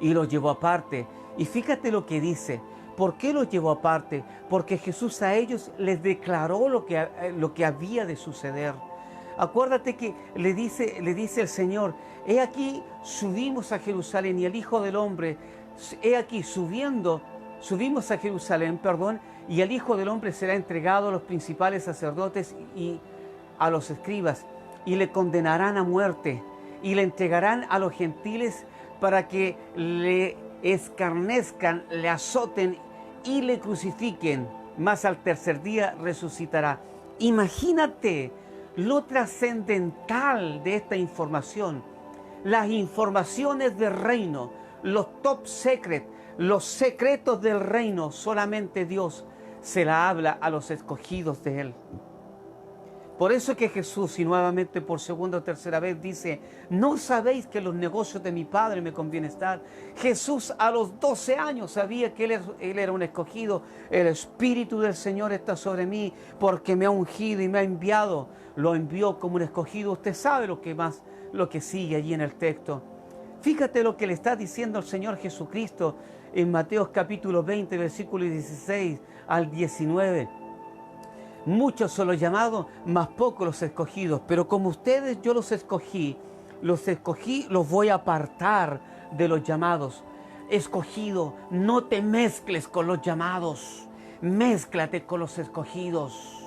y los llevó aparte. Y fíjate lo que dice. ¿Por qué los llevó aparte? Porque Jesús a ellos les declaró lo que había de suceder. Acuérdate que le dice el Señor: he aquí subimos a Jerusalén y el Hijo del Hombre, he aquí subimos a Jerusalén, y el Hijo del Hombre será entregado a los principales sacerdotes y a los escribas, y le condenarán a muerte, y le entregarán a los gentiles para que le escarnezcan, le azoten y le crucifiquen, mas al tercer día resucitará. Imagínate lo trascendental de esta información, las informaciones del reino, los top secrets, los secretos del reino, solamente Dios se la habla a los escogidos de Él. Por eso que Jesús, y nuevamente por segunda o tercera vez, dice: ¿no sabéis que en los negocios de mi Padre me conviene estar? Jesús a los 12 años sabía que él era un escogido. El Espíritu del Señor está sobre mí porque me ha ungido y me ha enviado. Lo envió como un escogido. Usted sabe lo que sigue allí en el texto. Fíjate lo que le está diciendo el Señor Jesucristo en Mateo capítulo 20, versículo 16 al 19. Muchos son los llamados, mas pocos los escogidos. Pero como ustedes yo los escogí, los voy a apartar de los llamados. Escogido, no te mezcles con los llamados. Mézclate con los escogidos.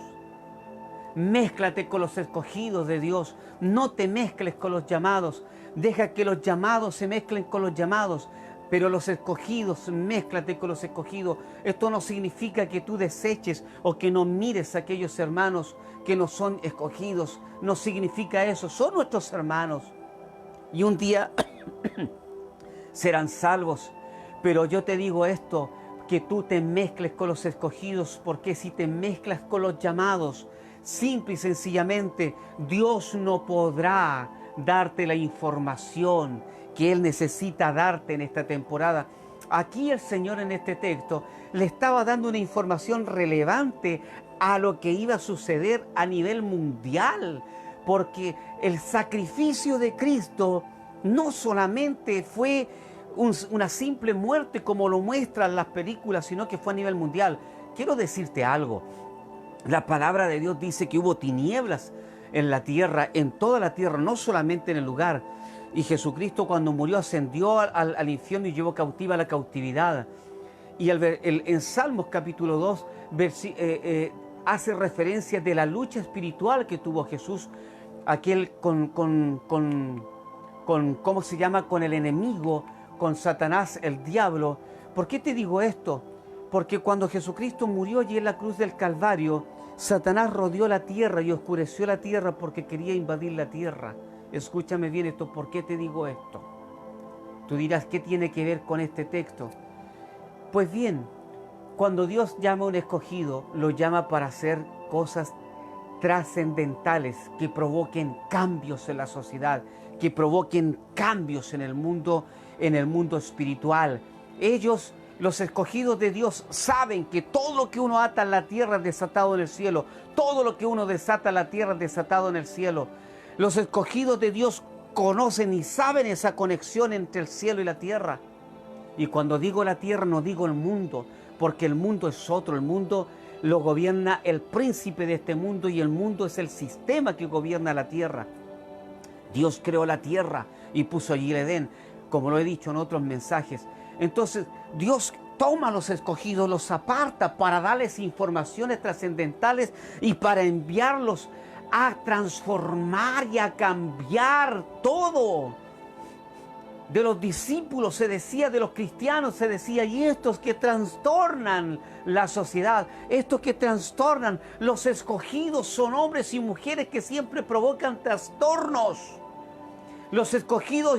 Mézclate con los escogidos de Dios. No te mezcles con los llamados. Deja que los llamados se mezclen con los llamados. Pero los escogidos, mézclate con los escogidos. Esto no significa que tú deseches o que no mires a aquellos hermanos que no son escogidos. No significa eso. Son nuestros hermanos. Y un día serán salvos. Pero yo te digo esto, que tú te mezcles con los escogidos, porque si te mezclas con los llamados, simple y sencillamente, Dios no podrá darte la información que Él necesita darte en esta temporada. Aquí el Señor en este texto le estaba dando una información relevante a lo que iba a suceder a nivel mundial, porque el sacrificio de Cristo no solamente fue una simple muerte como lo muestran las películas, sino que fue a nivel mundial. Quiero decirte algo. La palabra de Dios dice que hubo tinieblas en la tierra, en toda la tierra, no solamente en el lugar. Y Jesucristo cuando murió ascendió al infierno y llevó cautiva la cautividad. Y en Salmos capítulo 2 hace referencia de la lucha espiritual que tuvo Jesús, aquel ¿cómo se llama? Con el enemigo, con Satanás, el diablo. ¿Por qué te digo esto? Porque cuando Jesucristo murió allí en la cruz del Calvario, Satanás rodeó la tierra y oscureció la tierra porque quería invadir la tierra. Escúchame bien esto, ¿por qué te digo esto? Tú dirás, ¿qué tiene que ver con este texto? Pues bien, cuando Dios llama a un escogido, lo llama para hacer cosas trascendentales que provoquen cambios en la sociedad, que provoquen cambios en el mundo espiritual. Ellos, los escogidos de Dios, saben que todo lo que uno ata en la tierra es desatado en el cielo. Todo lo que uno desata en la tierra es desatado en el cielo. Los escogidos de Dios conocen y saben esa conexión entre el cielo y la tierra. Y cuando digo la tierra no digo el mundo, porque el mundo es otro. El mundo lo gobierna el príncipe de este mundo y el mundo es el sistema que gobierna la tierra. Dios creó la tierra y puso allí el Edén, como lo he dicho en otros mensajes. Entonces, Dios toma a los escogidos, los aparta para darles informaciones trascendentales y para enviarlos a transformar y a cambiar todo. De los discípulos se decía, de los cristianos se decía, y estos que trastornan la sociedad, estos que trastornan, los escogidos son hombres y mujeres que siempre provocan trastornos. Los escogidos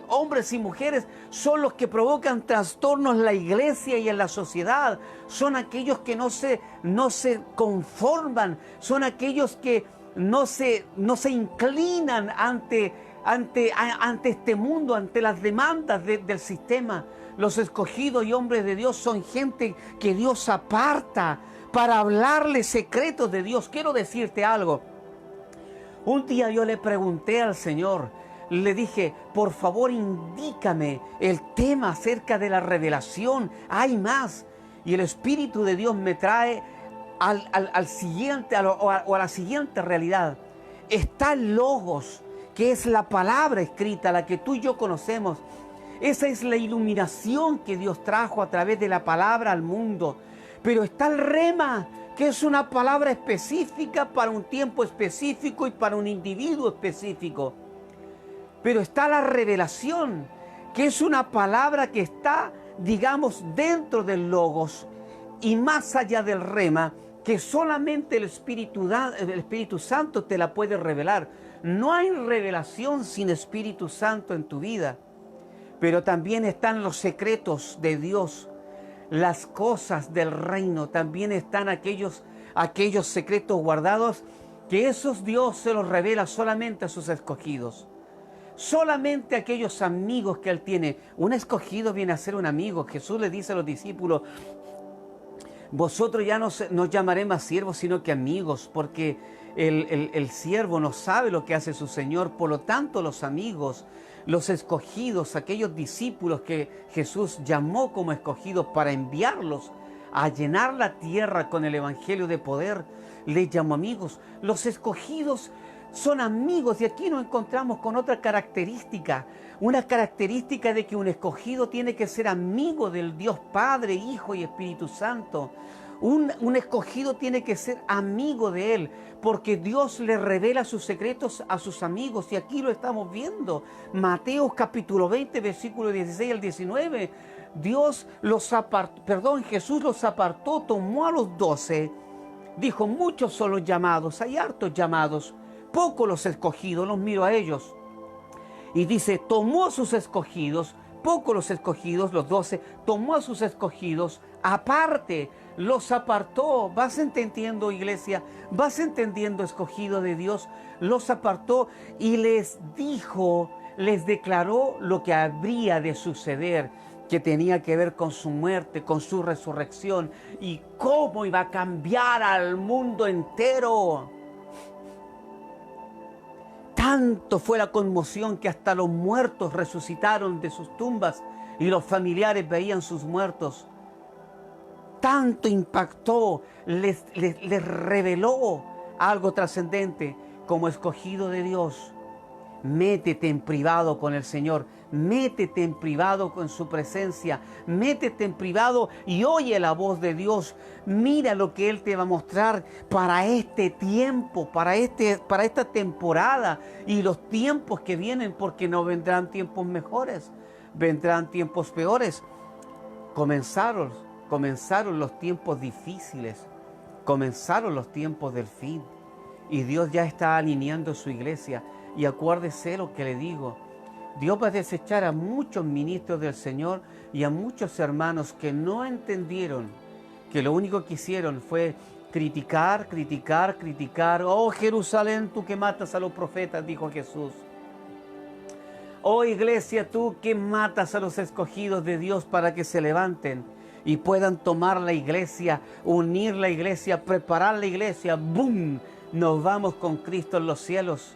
hombres y mujeres son los que provocan trastornos en la iglesia y en la sociedad. Son aquellos que no se conforman, son aquellos que no se inclinan ante este mundo, ante las demandas del sistema. Los escogidos y hombres de Dios son gente que Dios aparta para hablarles secretos de Dios. Quiero decirte algo. Un día yo le pregunté al Señor, le dije, por favor indícame el tema acerca de la revelación. Hay más. Y el Espíritu de Dios me trae a la siguiente realidad. Está el Logos, que es la palabra escrita, la que tú y yo conocemos. Esa es la iluminación que Dios trajo a través de la palabra al mundo. Pero está el Rema, que es una palabra específica para un tiempo específico y para un individuo específico. Pero está la revelación, que es una palabra que está, digamos, dentro del Logos y más allá del Rema, que solamente el Espíritu Santo te la puede revelar. No hay revelación sin Espíritu Santo en tu vida. Pero también están los secretos de Dios, las cosas del reino. También están aquellos secretos guardados, que esos Dios se los revela solamente a sus escogidos. Solamente aquellos amigos que Él tiene. Un escogido viene a ser un amigo. Jesús le dice a los discípulos, vosotros ya no nos llamaré más siervos, sino que amigos, porque el siervo no sabe lo que hace su Señor. Por lo tanto, los amigos, los escogidos, aquellos discípulos que Jesús llamó como escogidos para enviarlos a llenar la tierra con el evangelio de poder, les llamó amigos. Los escogidos son amigos, y aquí nos encontramos con otra característica, una característica de que un escogido tiene que ser amigo del Dios Padre, Hijo y Espíritu Santo. Un escogido tiene que ser amigo de Él, porque Dios le revela sus secretos a sus amigos, y aquí lo estamos viendo. Mateo capítulo 20, versículo 16 al 19. Jesús los apartó, tomó a los 12, dijo: muchos son los llamados, hay hartos llamados, pocos los escogidos. Los miro a ellos. Y dice, tomó a sus escogidos, pocos los escogidos, los 12, tomó a sus escogidos aparte, los apartó. ¿Vas entendiendo, iglesia? ¿Vas entendiendo, escogido de Dios? Los apartó y les dijo, les declaró lo que habría de suceder, que tenía que ver con su muerte, con su resurrección, y cómo iba a cambiar al mundo entero. Tanto fue la conmoción que hasta los muertos resucitaron de sus tumbas y los familiares veían sus muertos. Tanto impactó, les reveló algo trascendente. Como escogido de Dios, métete en privado con el Señor, métete en privado con su presencia, métete en privado y oye la voz de Dios. Mira lo que Él te va a mostrar para este tiempo, para esta temporada y los tiempos que vienen, porque no vendrán tiempos mejores, vendrán tiempos peores. Comenzaron los tiempos difíciles, comenzaron los tiempos del fin, y Dios ya está alineando su iglesia. Y acuérdese lo que le digo, Dios va a desechar a muchos ministros del Señor y a muchos hermanos que no entendieron, que lo único que hicieron fue criticar. Oh, Jerusalén, tú que matas a los profetas, dijo Jesús. Oh, iglesia, tú que matas a los escogidos de Dios para que se levanten y puedan tomar la iglesia, unir la iglesia, preparar la iglesia. ¡Bum! Nos vamos con Cristo en los cielos.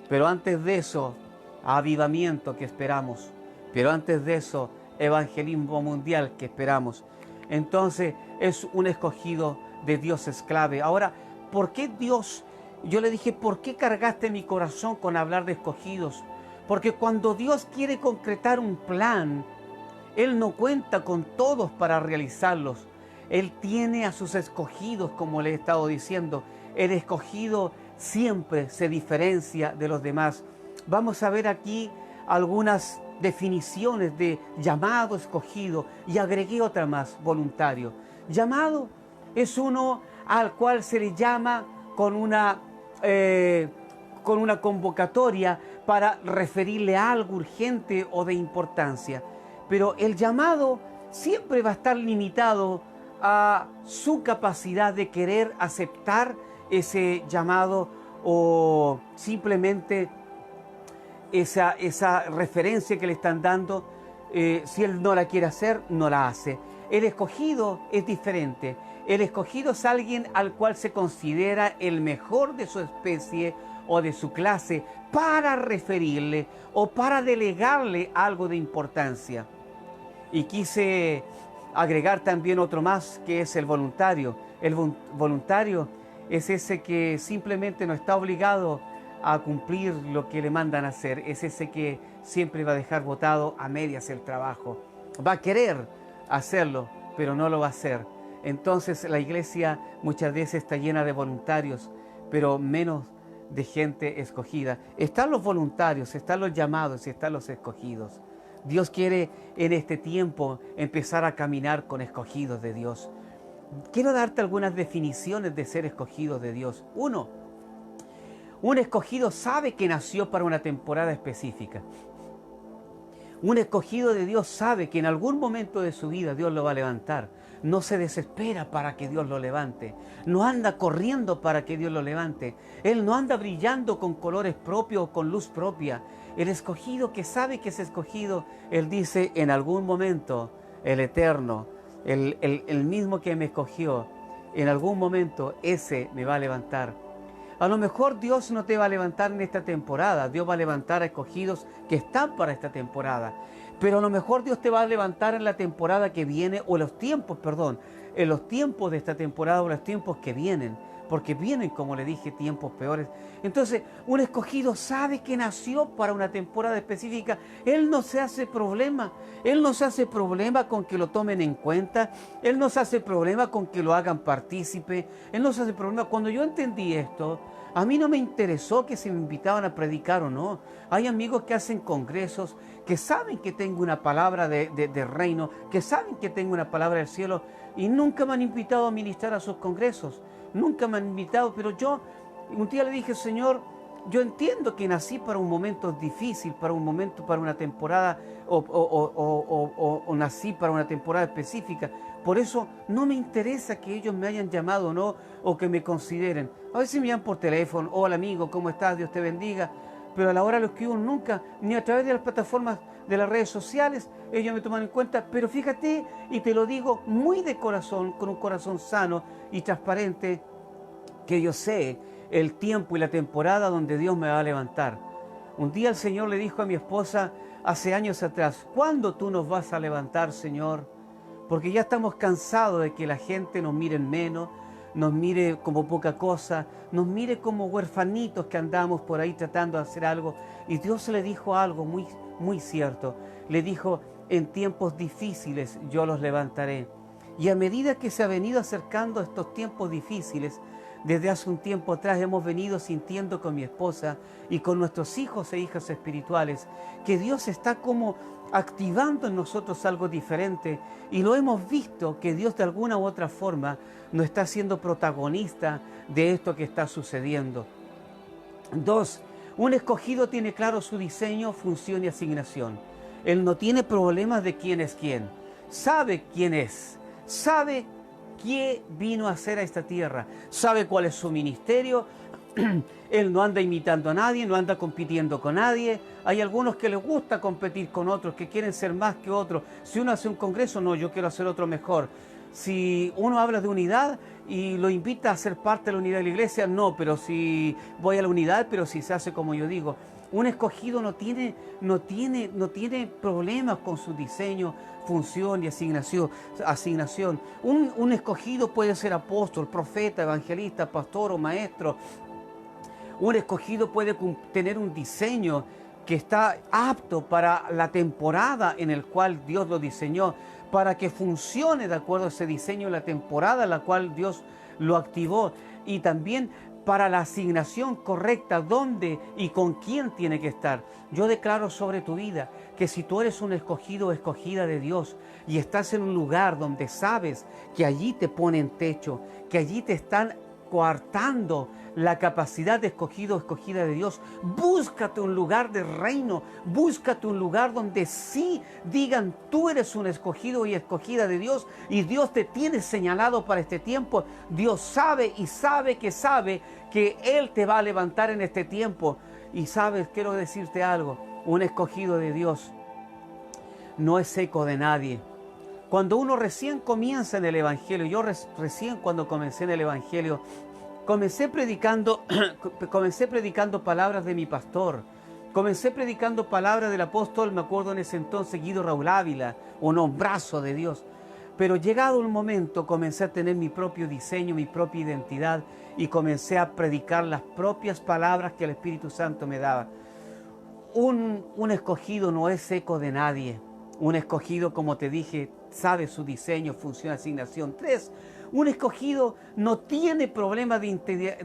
Pero antes de eso, avivamiento que esperamos. Pero antes de eso, evangelismo mundial que esperamos. Entonces, es un escogido de Dios es clave. Ahora, ¿por qué Dios? Yo le dije, ¿por qué cargaste mi corazón con hablar de escogidos? Porque cuando Dios quiere concretar un plan, Él no cuenta con todos para realizarlos. Él tiene a sus escogidos, como le he estado diciendo. El escogido siempre se diferencia de los demás. Vamos a ver aquí algunas definiciones de llamado, escogido, y agregué otra más, voluntario. Llamado es uno al cual se le llama con una convocatoria para referirle a algo urgente o de importancia. Pero el llamado siempre va a estar limitado a su capacidad de querer aceptar ese llamado, o simplemente esa referencia que le están dando. Si él no la quiere hacer, no la hace. El escogido es diferente. El escogido es alguien al cual se considera el mejor de su especie o de su clase para referirle o para delegarle algo de importancia. Y quise agregar también otro más, que es el voluntario. El voluntario es ese que simplemente no está obligado a cumplir lo que le mandan a hacer. Es ese que siempre va a dejar botado a medias el trabajo. Va a querer hacerlo, pero no lo va a hacer. Entonces la iglesia muchas veces está llena de voluntarios, pero menos de gente escogida. Están los voluntarios, están los llamados y están los escogidos. Dios quiere en este tiempo empezar a caminar con escogidos de Dios. Quiero darte algunas definiciones de ser escogidos de Dios. 1. Un escogido sabe que nació para una temporada específica. Un escogido de Dios sabe que en algún momento de su vida Dios lo va a levantar. No se desespera para que Dios lo levante. No anda corriendo para que Dios lo levante. Él no anda brillando con colores propios o con luz propia. El escogido que sabe que es escogido, él dice, en algún momento el Eterno, el mismo que me escogió, en algún momento ese me va a levantar. A lo mejor Dios no te va a levantar en esta temporada, Dios va a levantar a escogidos que están para esta temporada. Pero a lo mejor Dios te va a levantar en la temporada que viene, o en los tiempos, perdón, en los tiempos de esta temporada o los tiempos que vienen. Porque vienen, como le dije, tiempos peores. Entonces, un escogido sabe que nació para una temporada específica. Él no se hace problema. Él no se hace problema con que lo tomen en cuenta. Él no se hace problema con que lo hagan partícipe. Él no se hace problema. Cuando yo entendí esto, a mí no me interesó que se me invitaban a predicar o no. Hay amigos que hacen congresos, que saben que tengo una palabra de reino, que saben que tengo una palabra del cielo, y nunca me han invitado a ministrar a sus congresos. Nunca me han invitado, pero yo un día le dije, Señor, yo entiendo que nací para un momento difícil, para un momento, para una temporada, o nací para una temporada específica. Por eso no me interesa que ellos me hayan llamado o no, o que me consideren. A veces me llaman por teléfono, hola amigo, ¿cómo estás? Dios te bendiga. Pero a la hora de lo escribo nunca, ni a través de las plataformas de las redes sociales, ellos me toman en cuenta. Pero fíjate, y te lo digo muy de corazón, con un corazón sano y transparente, que yo sé el tiempo y la temporada donde Dios me va a levantar. Un día el Señor le dijo a mi esposa, hace años atrás, ¿cuándo tú nos vas a levantar, Señor? Porque ya estamos cansados de que la gente nos mire menos, nos mire como poca cosa, nos mire como huerfanitos que andamos por ahí tratando de hacer algo. Y Dios le dijo algo muy, muy cierto. Le dijo, en tiempos difíciles yo los levantaré. Y a medida que se ha venido acercando estos tiempos difíciles, desde hace un tiempo atrás hemos venido sintiendo con mi esposa y con nuestros hijos e hijas espirituales que Dios está como activando en nosotros algo diferente, y lo hemos visto que Dios de alguna u otra forma nos está siendo protagonista de esto que está sucediendo. 2. Un escogido tiene claro su diseño, función y asignación. Él no tiene problemas de quién es quién. Sabe quién es. Sabe qué vino a hacer a esta tierra. Sabe cuál es su ministerio. Él no anda imitando a nadie, no anda compitiendo con nadie. Hay algunos que les gusta competir con otros, que quieren ser más que otros. Si uno hace un congreso, no, yo quiero hacer otro mejor. Si uno habla de unidad y lo invita a ser parte de la unidad de la iglesia, no, pero si voy a la unidad, pero si se hace como yo digo. Un escogido no tiene problemas con su diseño, función y asignación. Un escogido puede ser apóstol, profeta, evangelista, pastor o maestro. Un escogido puede tener un diseño que está apto para la temporada en el cual Dios lo diseñó, para que funcione de acuerdo a ese diseño, la temporada en la cual Dios lo activó, y también para la asignación correcta, dónde y con quién tiene que estar. Yo declaro sobre tu vida que si tú eres un escogido o escogida de Dios y estás en un lugar donde sabes que allí te ponen techo, que allí te están coartando la capacidad de escogido o escogida de Dios, búscate un lugar de reino, búscate un lugar donde sí digan, tú eres un escogido y escogida de Dios, y Dios te tiene señalado para este tiempo. Dios sabe que Él te va a levantar en este tiempo. Y sabes, quiero decirte algo, un escogido de Dios no es eco de nadie. Cuando uno recién comienza en el Evangelio, yo recién cuando comencé en el Evangelio, comencé predicando palabras de mi pastor. Comencé predicando palabras del apóstol, me acuerdo en ese entonces, Guido Raúl Ávila, un hombrazo de Dios. Pero llegado un momento comencé a tener mi propio diseño, mi propia identidad, y comencé a predicar las propias palabras que el Espíritu Santo me daba. Un escogido no es eco de nadie. Un escogido, como te dije, sabe su diseño, función, asignación. 3. Un escogido no tiene problema de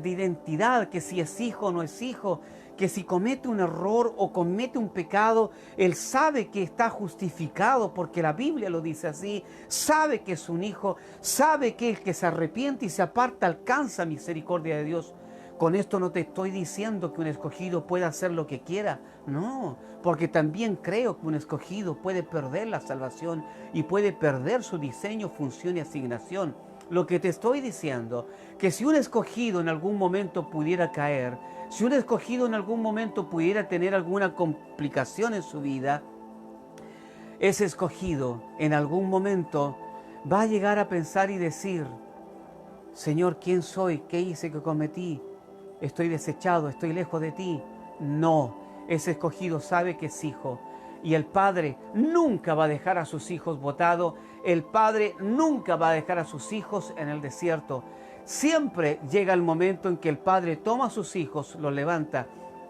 identidad, que si es hijo o no es hijo, que si comete un error o comete un pecado, él sabe que está justificado porque la Biblia lo dice así, sabe que es un hijo, sabe que el que se arrepiente y se aparta alcanza misericordia de Dios. Con esto no te estoy diciendo que un escogido pueda hacer lo que quiera, no, porque también creo que un escogido puede perder la salvación y puede perder su diseño, función y asignación. Lo que te estoy diciendo, que si un escogido en algún momento pudiera caer, si un escogido en algún momento pudiera tener alguna complicación en su vida, ese escogido en algún momento va a llegar a pensar y decir, Señor, ¿quién soy? ¿Qué hice que cometí? estoy desechado, estoy lejos de ti. No, ese escogido sabe que es hijo. Y el Padre nunca va a dejar a sus hijos botados. El Padre nunca va a dejar a sus hijos en el desierto. Siempre llega el momento en que el Padre toma a sus hijos, los levanta.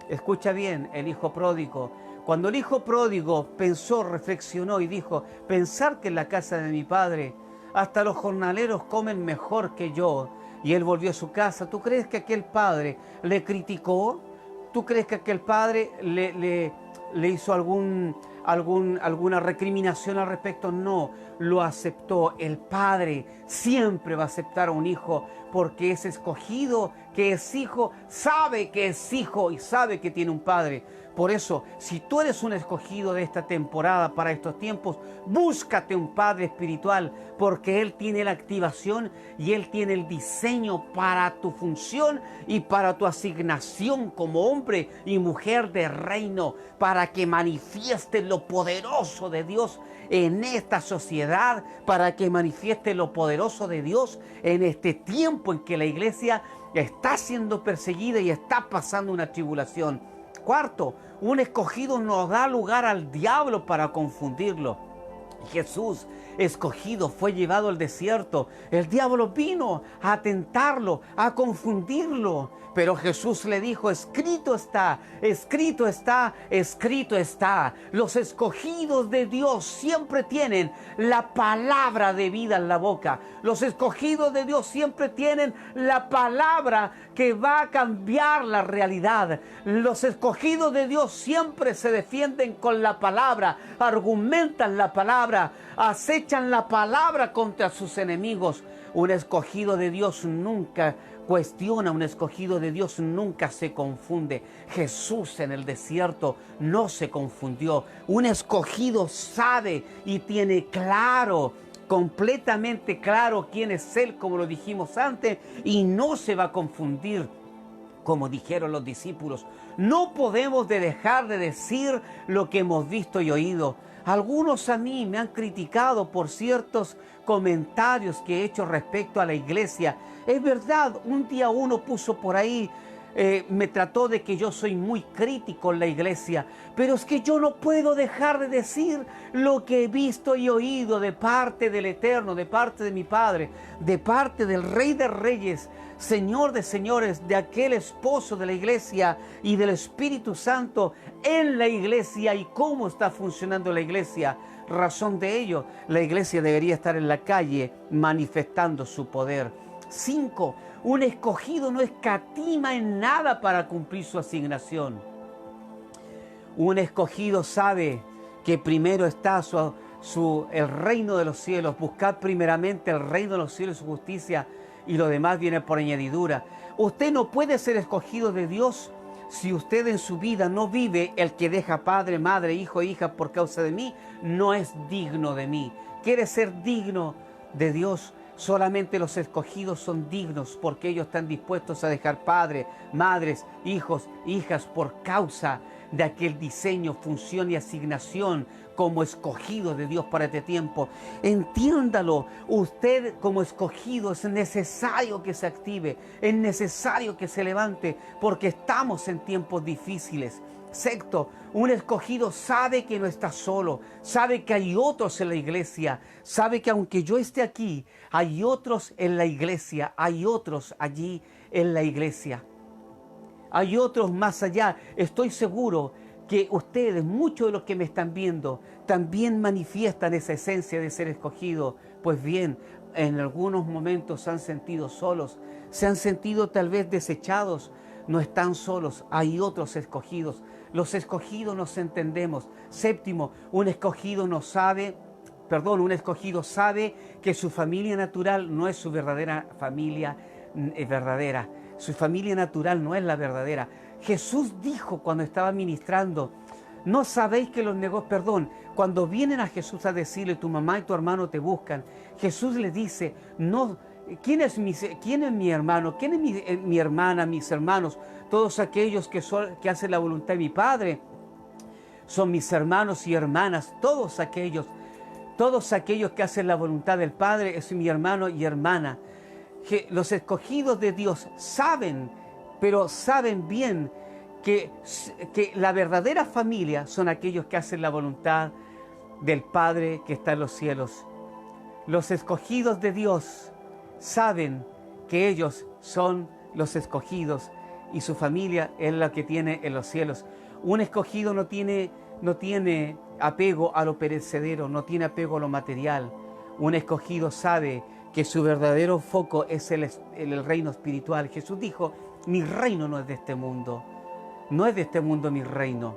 Escucha bien, el hijo pródigo. Cuando el hijo pródigo pensó, reflexionó y dijo, pensar que en la casa de mi Padre hasta los jornaleros comen mejor que yo. Y él volvió a su casa. ¿Tú crees que aquel padre le criticó? ¿Tú crees que aquel padre le hizo alguna recriminación al respecto? No, lo aceptó. El padre siempre va a aceptar a un hijo porque es escogido, que es hijo, sabe que es hijo y sabe que tiene un padre. Por eso, si tú eres un escogido de esta temporada para estos tiempos, búscate un padre espiritual, porque Él tiene la activación y Él tiene el diseño para tu función y para tu asignación como hombre y mujer de reino, para que manifieste lo poderoso de Dios en esta sociedad, para que manifieste lo poderoso de Dios en este tiempo en que la iglesia está siendo perseguida y está pasando una tribulación. Cuarto, un escogido no da lugar al diablo para confundirlo. Jesús, escogido, fue llevado al desierto. El diablo vino a tentarlo, a confundirlo. Pero Jesús le dijo, escrito está, escrito está, escrito está. Los escogidos de Dios siempre tienen la palabra de vida en la boca. Los escogidos de Dios siempre tienen la palabra que va a cambiar la realidad. Los escogidos de Dios siempre se defienden con la palabra, argumentan la palabra, acechan la palabra contra sus enemigos. Un escogido de Dios nunca cuestiona, un escogido de Dios nunca se confunde. Jesús en el desierto no se confundió. Un escogido sabe y tiene claro, completamente claro quién es Él, como lo dijimos antes, y no se va a confundir. Como dijeron los discípulos, no podemos dejar de decir lo que hemos visto y oído. Algunos a mí me han criticado por ciertos comentarios que he hecho respecto a la iglesia. Es verdad, un día uno puso por ahí, me trató de que yo soy muy crítico en la iglesia, pero es que yo no puedo dejar de decir lo que he visto y oído de parte del Eterno, de parte de mi Padre, de parte del Rey de Reyes, Señor de señores, de aquel esposo de la iglesia y del Espíritu Santo en la iglesia y cómo está funcionando la iglesia. Razón de ello, la iglesia debería estar en la calle manifestando su poder. 5. Un escogido no escatima en nada para cumplir su asignación. Un escogido sabe que primero está el reino de los cielos. Buscad primeramente el reino de los cielos y su justicia, y lo demás viene por añadidura. Usted no puede ser escogido de Dios si usted en su vida no vive el que deja padre, madre, hijo e hija por causa de mí, no es digno de mí. ¿Quiere ser digno de Dios? Solamente los escogidos son dignos porque ellos están dispuestos a dejar padre, madres, hijos, hijas por causa de aquel diseño, función y asignación como escogido de Dios para este tiempo. Entiéndalo, usted como escogido es necesario que se active, es necesario que se levante porque estamos en tiempos difíciles. Sexto, un escogido sabe que no está solo, sabe que hay otros en la iglesia, sabe que aunque yo esté aquí, hay otros en la iglesia, hay otros allí en la iglesia. Hay otros más allá. Estoy seguro que ustedes, muchos de los que me están viendo, también manifiestan esa esencia de ser escogido. Pues bien, en algunos momentos se han sentido solos, se han sentido tal vez desechados. No están solos, hay otros escogidos. Los escogidos nos entendemos. Séptimo, un escogido sabe que su familia natural no es su verdadera familia verdadera. Su familia natural no es la verdadera. Jesús dijo cuando estaba ministrando, no sabéis que los negocios, cuando vienen a Jesús a decirle, tu mamá y tu hermano te buscan, Jesús le dice, no, ¿quién es mi hermano? ¿Quién es mi hermana, mis hermanos? Todos aquellos que hacen la voluntad de mi Padre son mis hermanos y hermanas. Todos aquellos que hacen la voluntad del Padre es mi hermano y hermana. Los escogidos de Dios saben pero saben bien que la verdadera familia son aquellos que hacen la voluntad del Padre que está en los cielos. Los escogidos de Dios saben que ellos son los escogidos y su familia es la que tiene en los cielos. Un escogido no tiene apego a lo perecedero, no tiene apego a lo material. Un escogido sabe que su verdadero foco es el reino espiritual. Jesús dijo, mi reino no es de este mundo. No es de este mundo mi reino.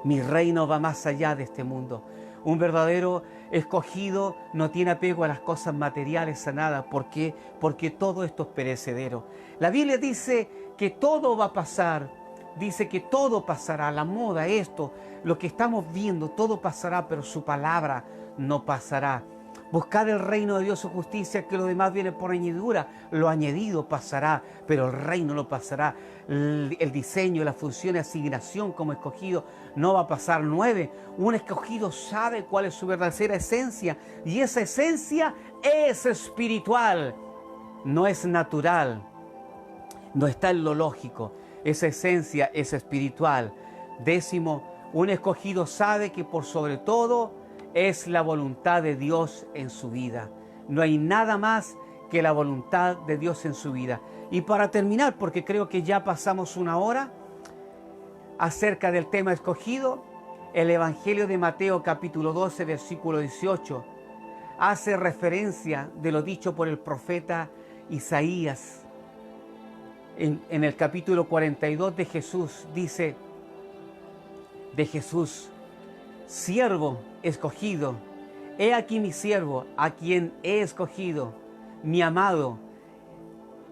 Mi reino va más allá de este mundo. Un verdadero escogido no tiene apego a las cosas materiales, a nada. ¿Por qué? Porque todo esto es perecedero. La Biblia dice que todo va a pasar. Dice que todo pasará, la moda, esto, lo que estamos viendo, todo pasará, pero su palabra no pasará. Buscad el reino de Dios, su justicia, que lo demás viene por añadidura. Lo añadido pasará, pero el reino no pasará. El diseño, la función y asignación como escogido no va a pasar. 9. Un escogido sabe cuál es su verdadera esencia, y esa esencia es espiritual, no es natural, no está en lo lógico. Esa esencia es espiritual. 10. Un escogido sabe que por sobre todo es la voluntad de Dios en su vida. No hay nada más que la voluntad de Dios en su vida. Y para terminar, porque creo que ya pasamos una hora, acerca del tema escogido, el Evangelio de Mateo capítulo 12, versículo 18, hace referencia de lo dicho por el profeta Isaías. En el capítulo 42 de Jesús, dice de Jesús, siervo escogido, he aquí mi siervo, a quien he escogido, mi amado,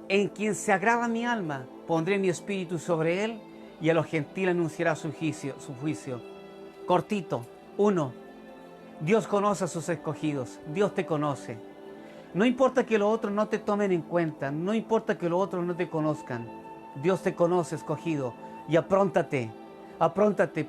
en quien se agrada mi alma, pondré mi espíritu sobre él, y a los gentiles anunciará su juicio. Cortito. 1. Dios conoce a sus escogidos, Dios te conoce. No importa que los otros no te tomen en cuenta, no importa que los otros no te conozcan, Dios te conoce, escogido, y apróntate,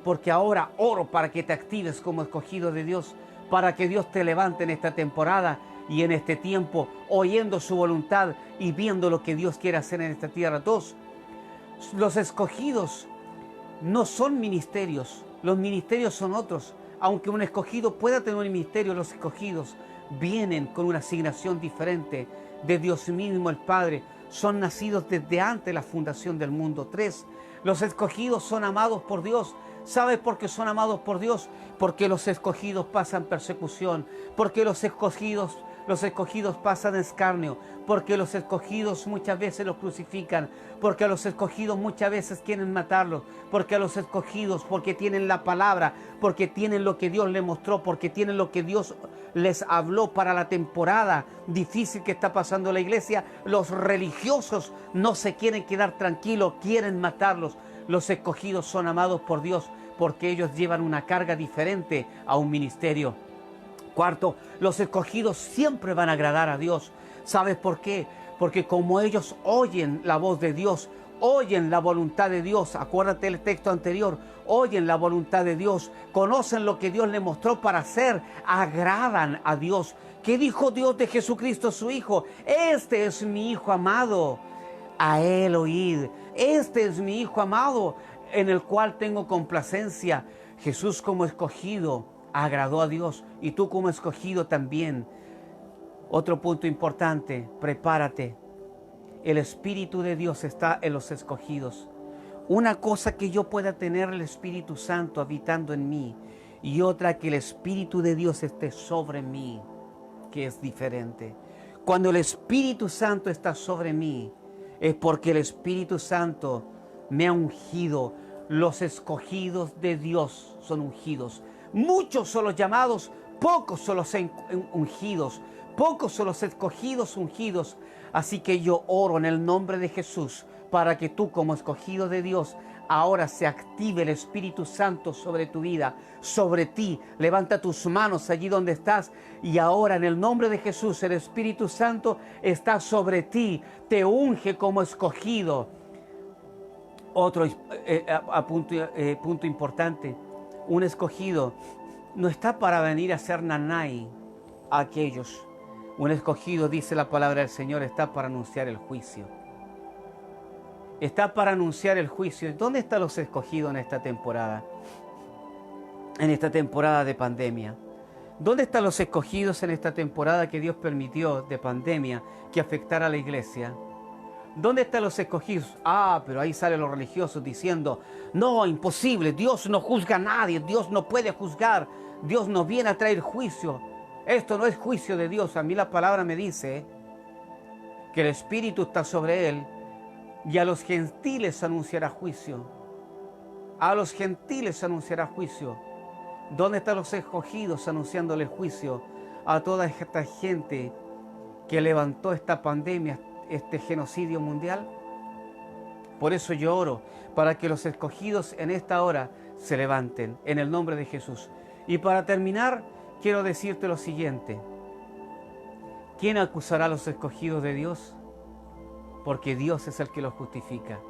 porque ahora oro para que te actives como escogido de Dios, para que Dios te levante en esta temporada y en este tiempo, oyendo su voluntad y viendo lo que Dios quiere hacer en esta tierra. 2. Los escogidos no son ministerios, los ministerios son otros. Aunque un escogido pueda tener un ministerio, los escogidos vienen con una asignación diferente de Dios mismo, el Padre. Son nacidos desde antes de la fundación del mundo. 3. Los escogidos son amados por Dios. ¿Sabes por qué son amados por Dios? Porque los escogidos pasan persecución, porque los escogidos pasan escarnio, porque los escogidos muchas veces los crucifican, porque a los escogidos muchas veces quieren matarlos, porque a los escogidos, porque tienen la palabra, porque tienen lo que Dios les mostró, porque tienen lo que Dios les habló para la temporada difícil que está pasando la iglesia, los religiosos no se quieren quedar tranquilos, quieren matarlos. Los escogidos son amados por Dios porque ellos llevan una carga diferente a un ministerio. 4. Los escogidos siempre van a agradar a Dios. ¿Sabes por qué? Porque como ellos oyen la voz de Dios, oyen la voluntad de Dios, acuérdate del texto anterior, oyen la voluntad de Dios, conocen lo que Dios les mostró para hacer, agradan a Dios. ¿Qué dijo Dios de Jesucristo su Hijo? Este es mi Hijo amado, a Él oíd. Este es mi Hijo amado, en el cual tengo complacencia. Jesús como escogido agradó a Dios, y tú como escogido también. Otro punto importante, prepárate. El Espíritu de Dios está en los escogidos. Una cosa que yo pueda tener el Espíritu Santo habitando en mí, y otra que el Espíritu de Dios esté sobre mí, que es diferente. Cuando el Espíritu Santo está sobre mí, es porque el Espíritu Santo me ha ungido. Los escogidos de Dios son ungidos. Muchos son los llamados, pocos son los ungidos, pocos son los escogidos ungidos. Así que yo oro en el nombre de Jesús para que tú como escogido de Dios ahora se active el Espíritu Santo sobre tu vida, sobre ti. Levanta tus manos allí donde estás y ahora en el nombre de Jesús el Espíritu Santo está sobre ti, te unge como escogido. Otro punto importante, un escogido no está para venir a ser nanay a aquellos. Un escogido, dice la palabra del Señor, está para anunciar el juicio. está para anunciar el juicio. ¿Dónde están los escogidos en esta temporada? En esta temporada de pandemia. ¿Dónde están los escogidos en esta temporada que Dios permitió de pandemia que afectara a la iglesia? ¿Dónde están los escogidos? Pero ahí salen los religiosos diciendo, no, imposible, Dios no juzga a nadie, Dios no puede juzgar, Dios no viene a traer juicio. Esto no es juicio de Dios. A mí la palabra me dice que el Espíritu está sobre él y a los gentiles anunciará juicio. A los gentiles anunciará juicio. ¿Dónde están los escogidos anunciándole juicio a toda esta gente que levantó esta pandemia, este genocidio mundial? Por eso yo oro para que los escogidos en esta hora se levanten en el nombre de Jesús. Y para terminar, quiero decirte lo siguiente. ¿Quién acusará a los escogidos de Dios? Porque Dios es el que los justifica.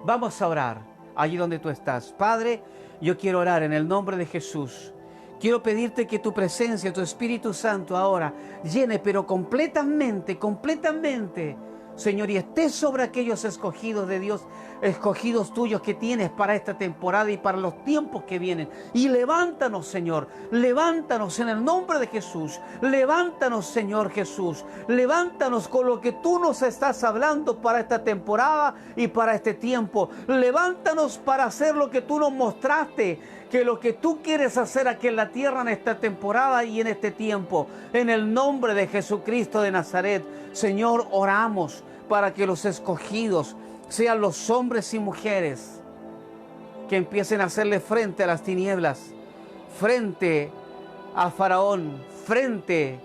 Vamos a orar allí donde tú estás. Padre, yo quiero orar en el nombre de Jesús. Quiero pedirte que tu presencia, tu Espíritu Santo ahora llene, pero completamente, Señor, y esté sobre aquellos escogidos de Dios, escogidos tuyos que tienes para esta temporada y para los tiempos que vienen. Y levántanos, Señor, levántanos en el nombre de Jesús. Levántanos, Señor Jesús. Levántanos con lo que tú nos estás hablando para esta temporada y para este tiempo. Levántanos para hacer lo que tú nos mostraste, que lo que tú quieres hacer aquí en la tierra en esta temporada y en este tiempo. En el nombre de Jesucristo de Nazaret, Señor, oramos para que los escogidos sean los hombres y mujeres que empiecen a hacerle frente a las tinieblas, frente a Faraón, frente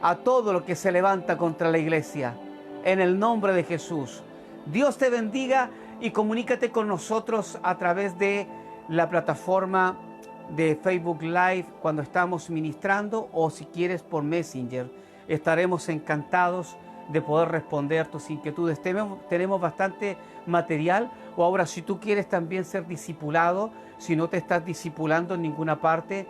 a todo lo que se levanta contra la iglesia. En el nombre de Jesús. Dios te bendiga y comunícate con nosotros a través de la plataforma de Facebook Live cuando estamos ministrando, o si quieres por Messenger. Estaremos encantados de poder responder tus inquietudes. Tenemos bastante material. O ahora, si tú quieres también ser discipulado, si no te estás discipulando en ninguna parte,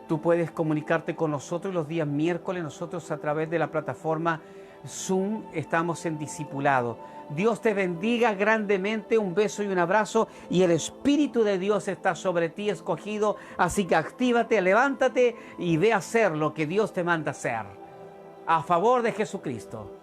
tú puedes comunicarte con nosotros los días miércoles. Nosotros a través de la plataforma Zoom estamos en discipulado. Dios te bendiga grandemente, un beso y un abrazo, y el Espíritu de Dios está sobre ti, escogido, así que actívate, levántate y ve a hacer lo que Dios te manda hacer, a favor de Jesucristo.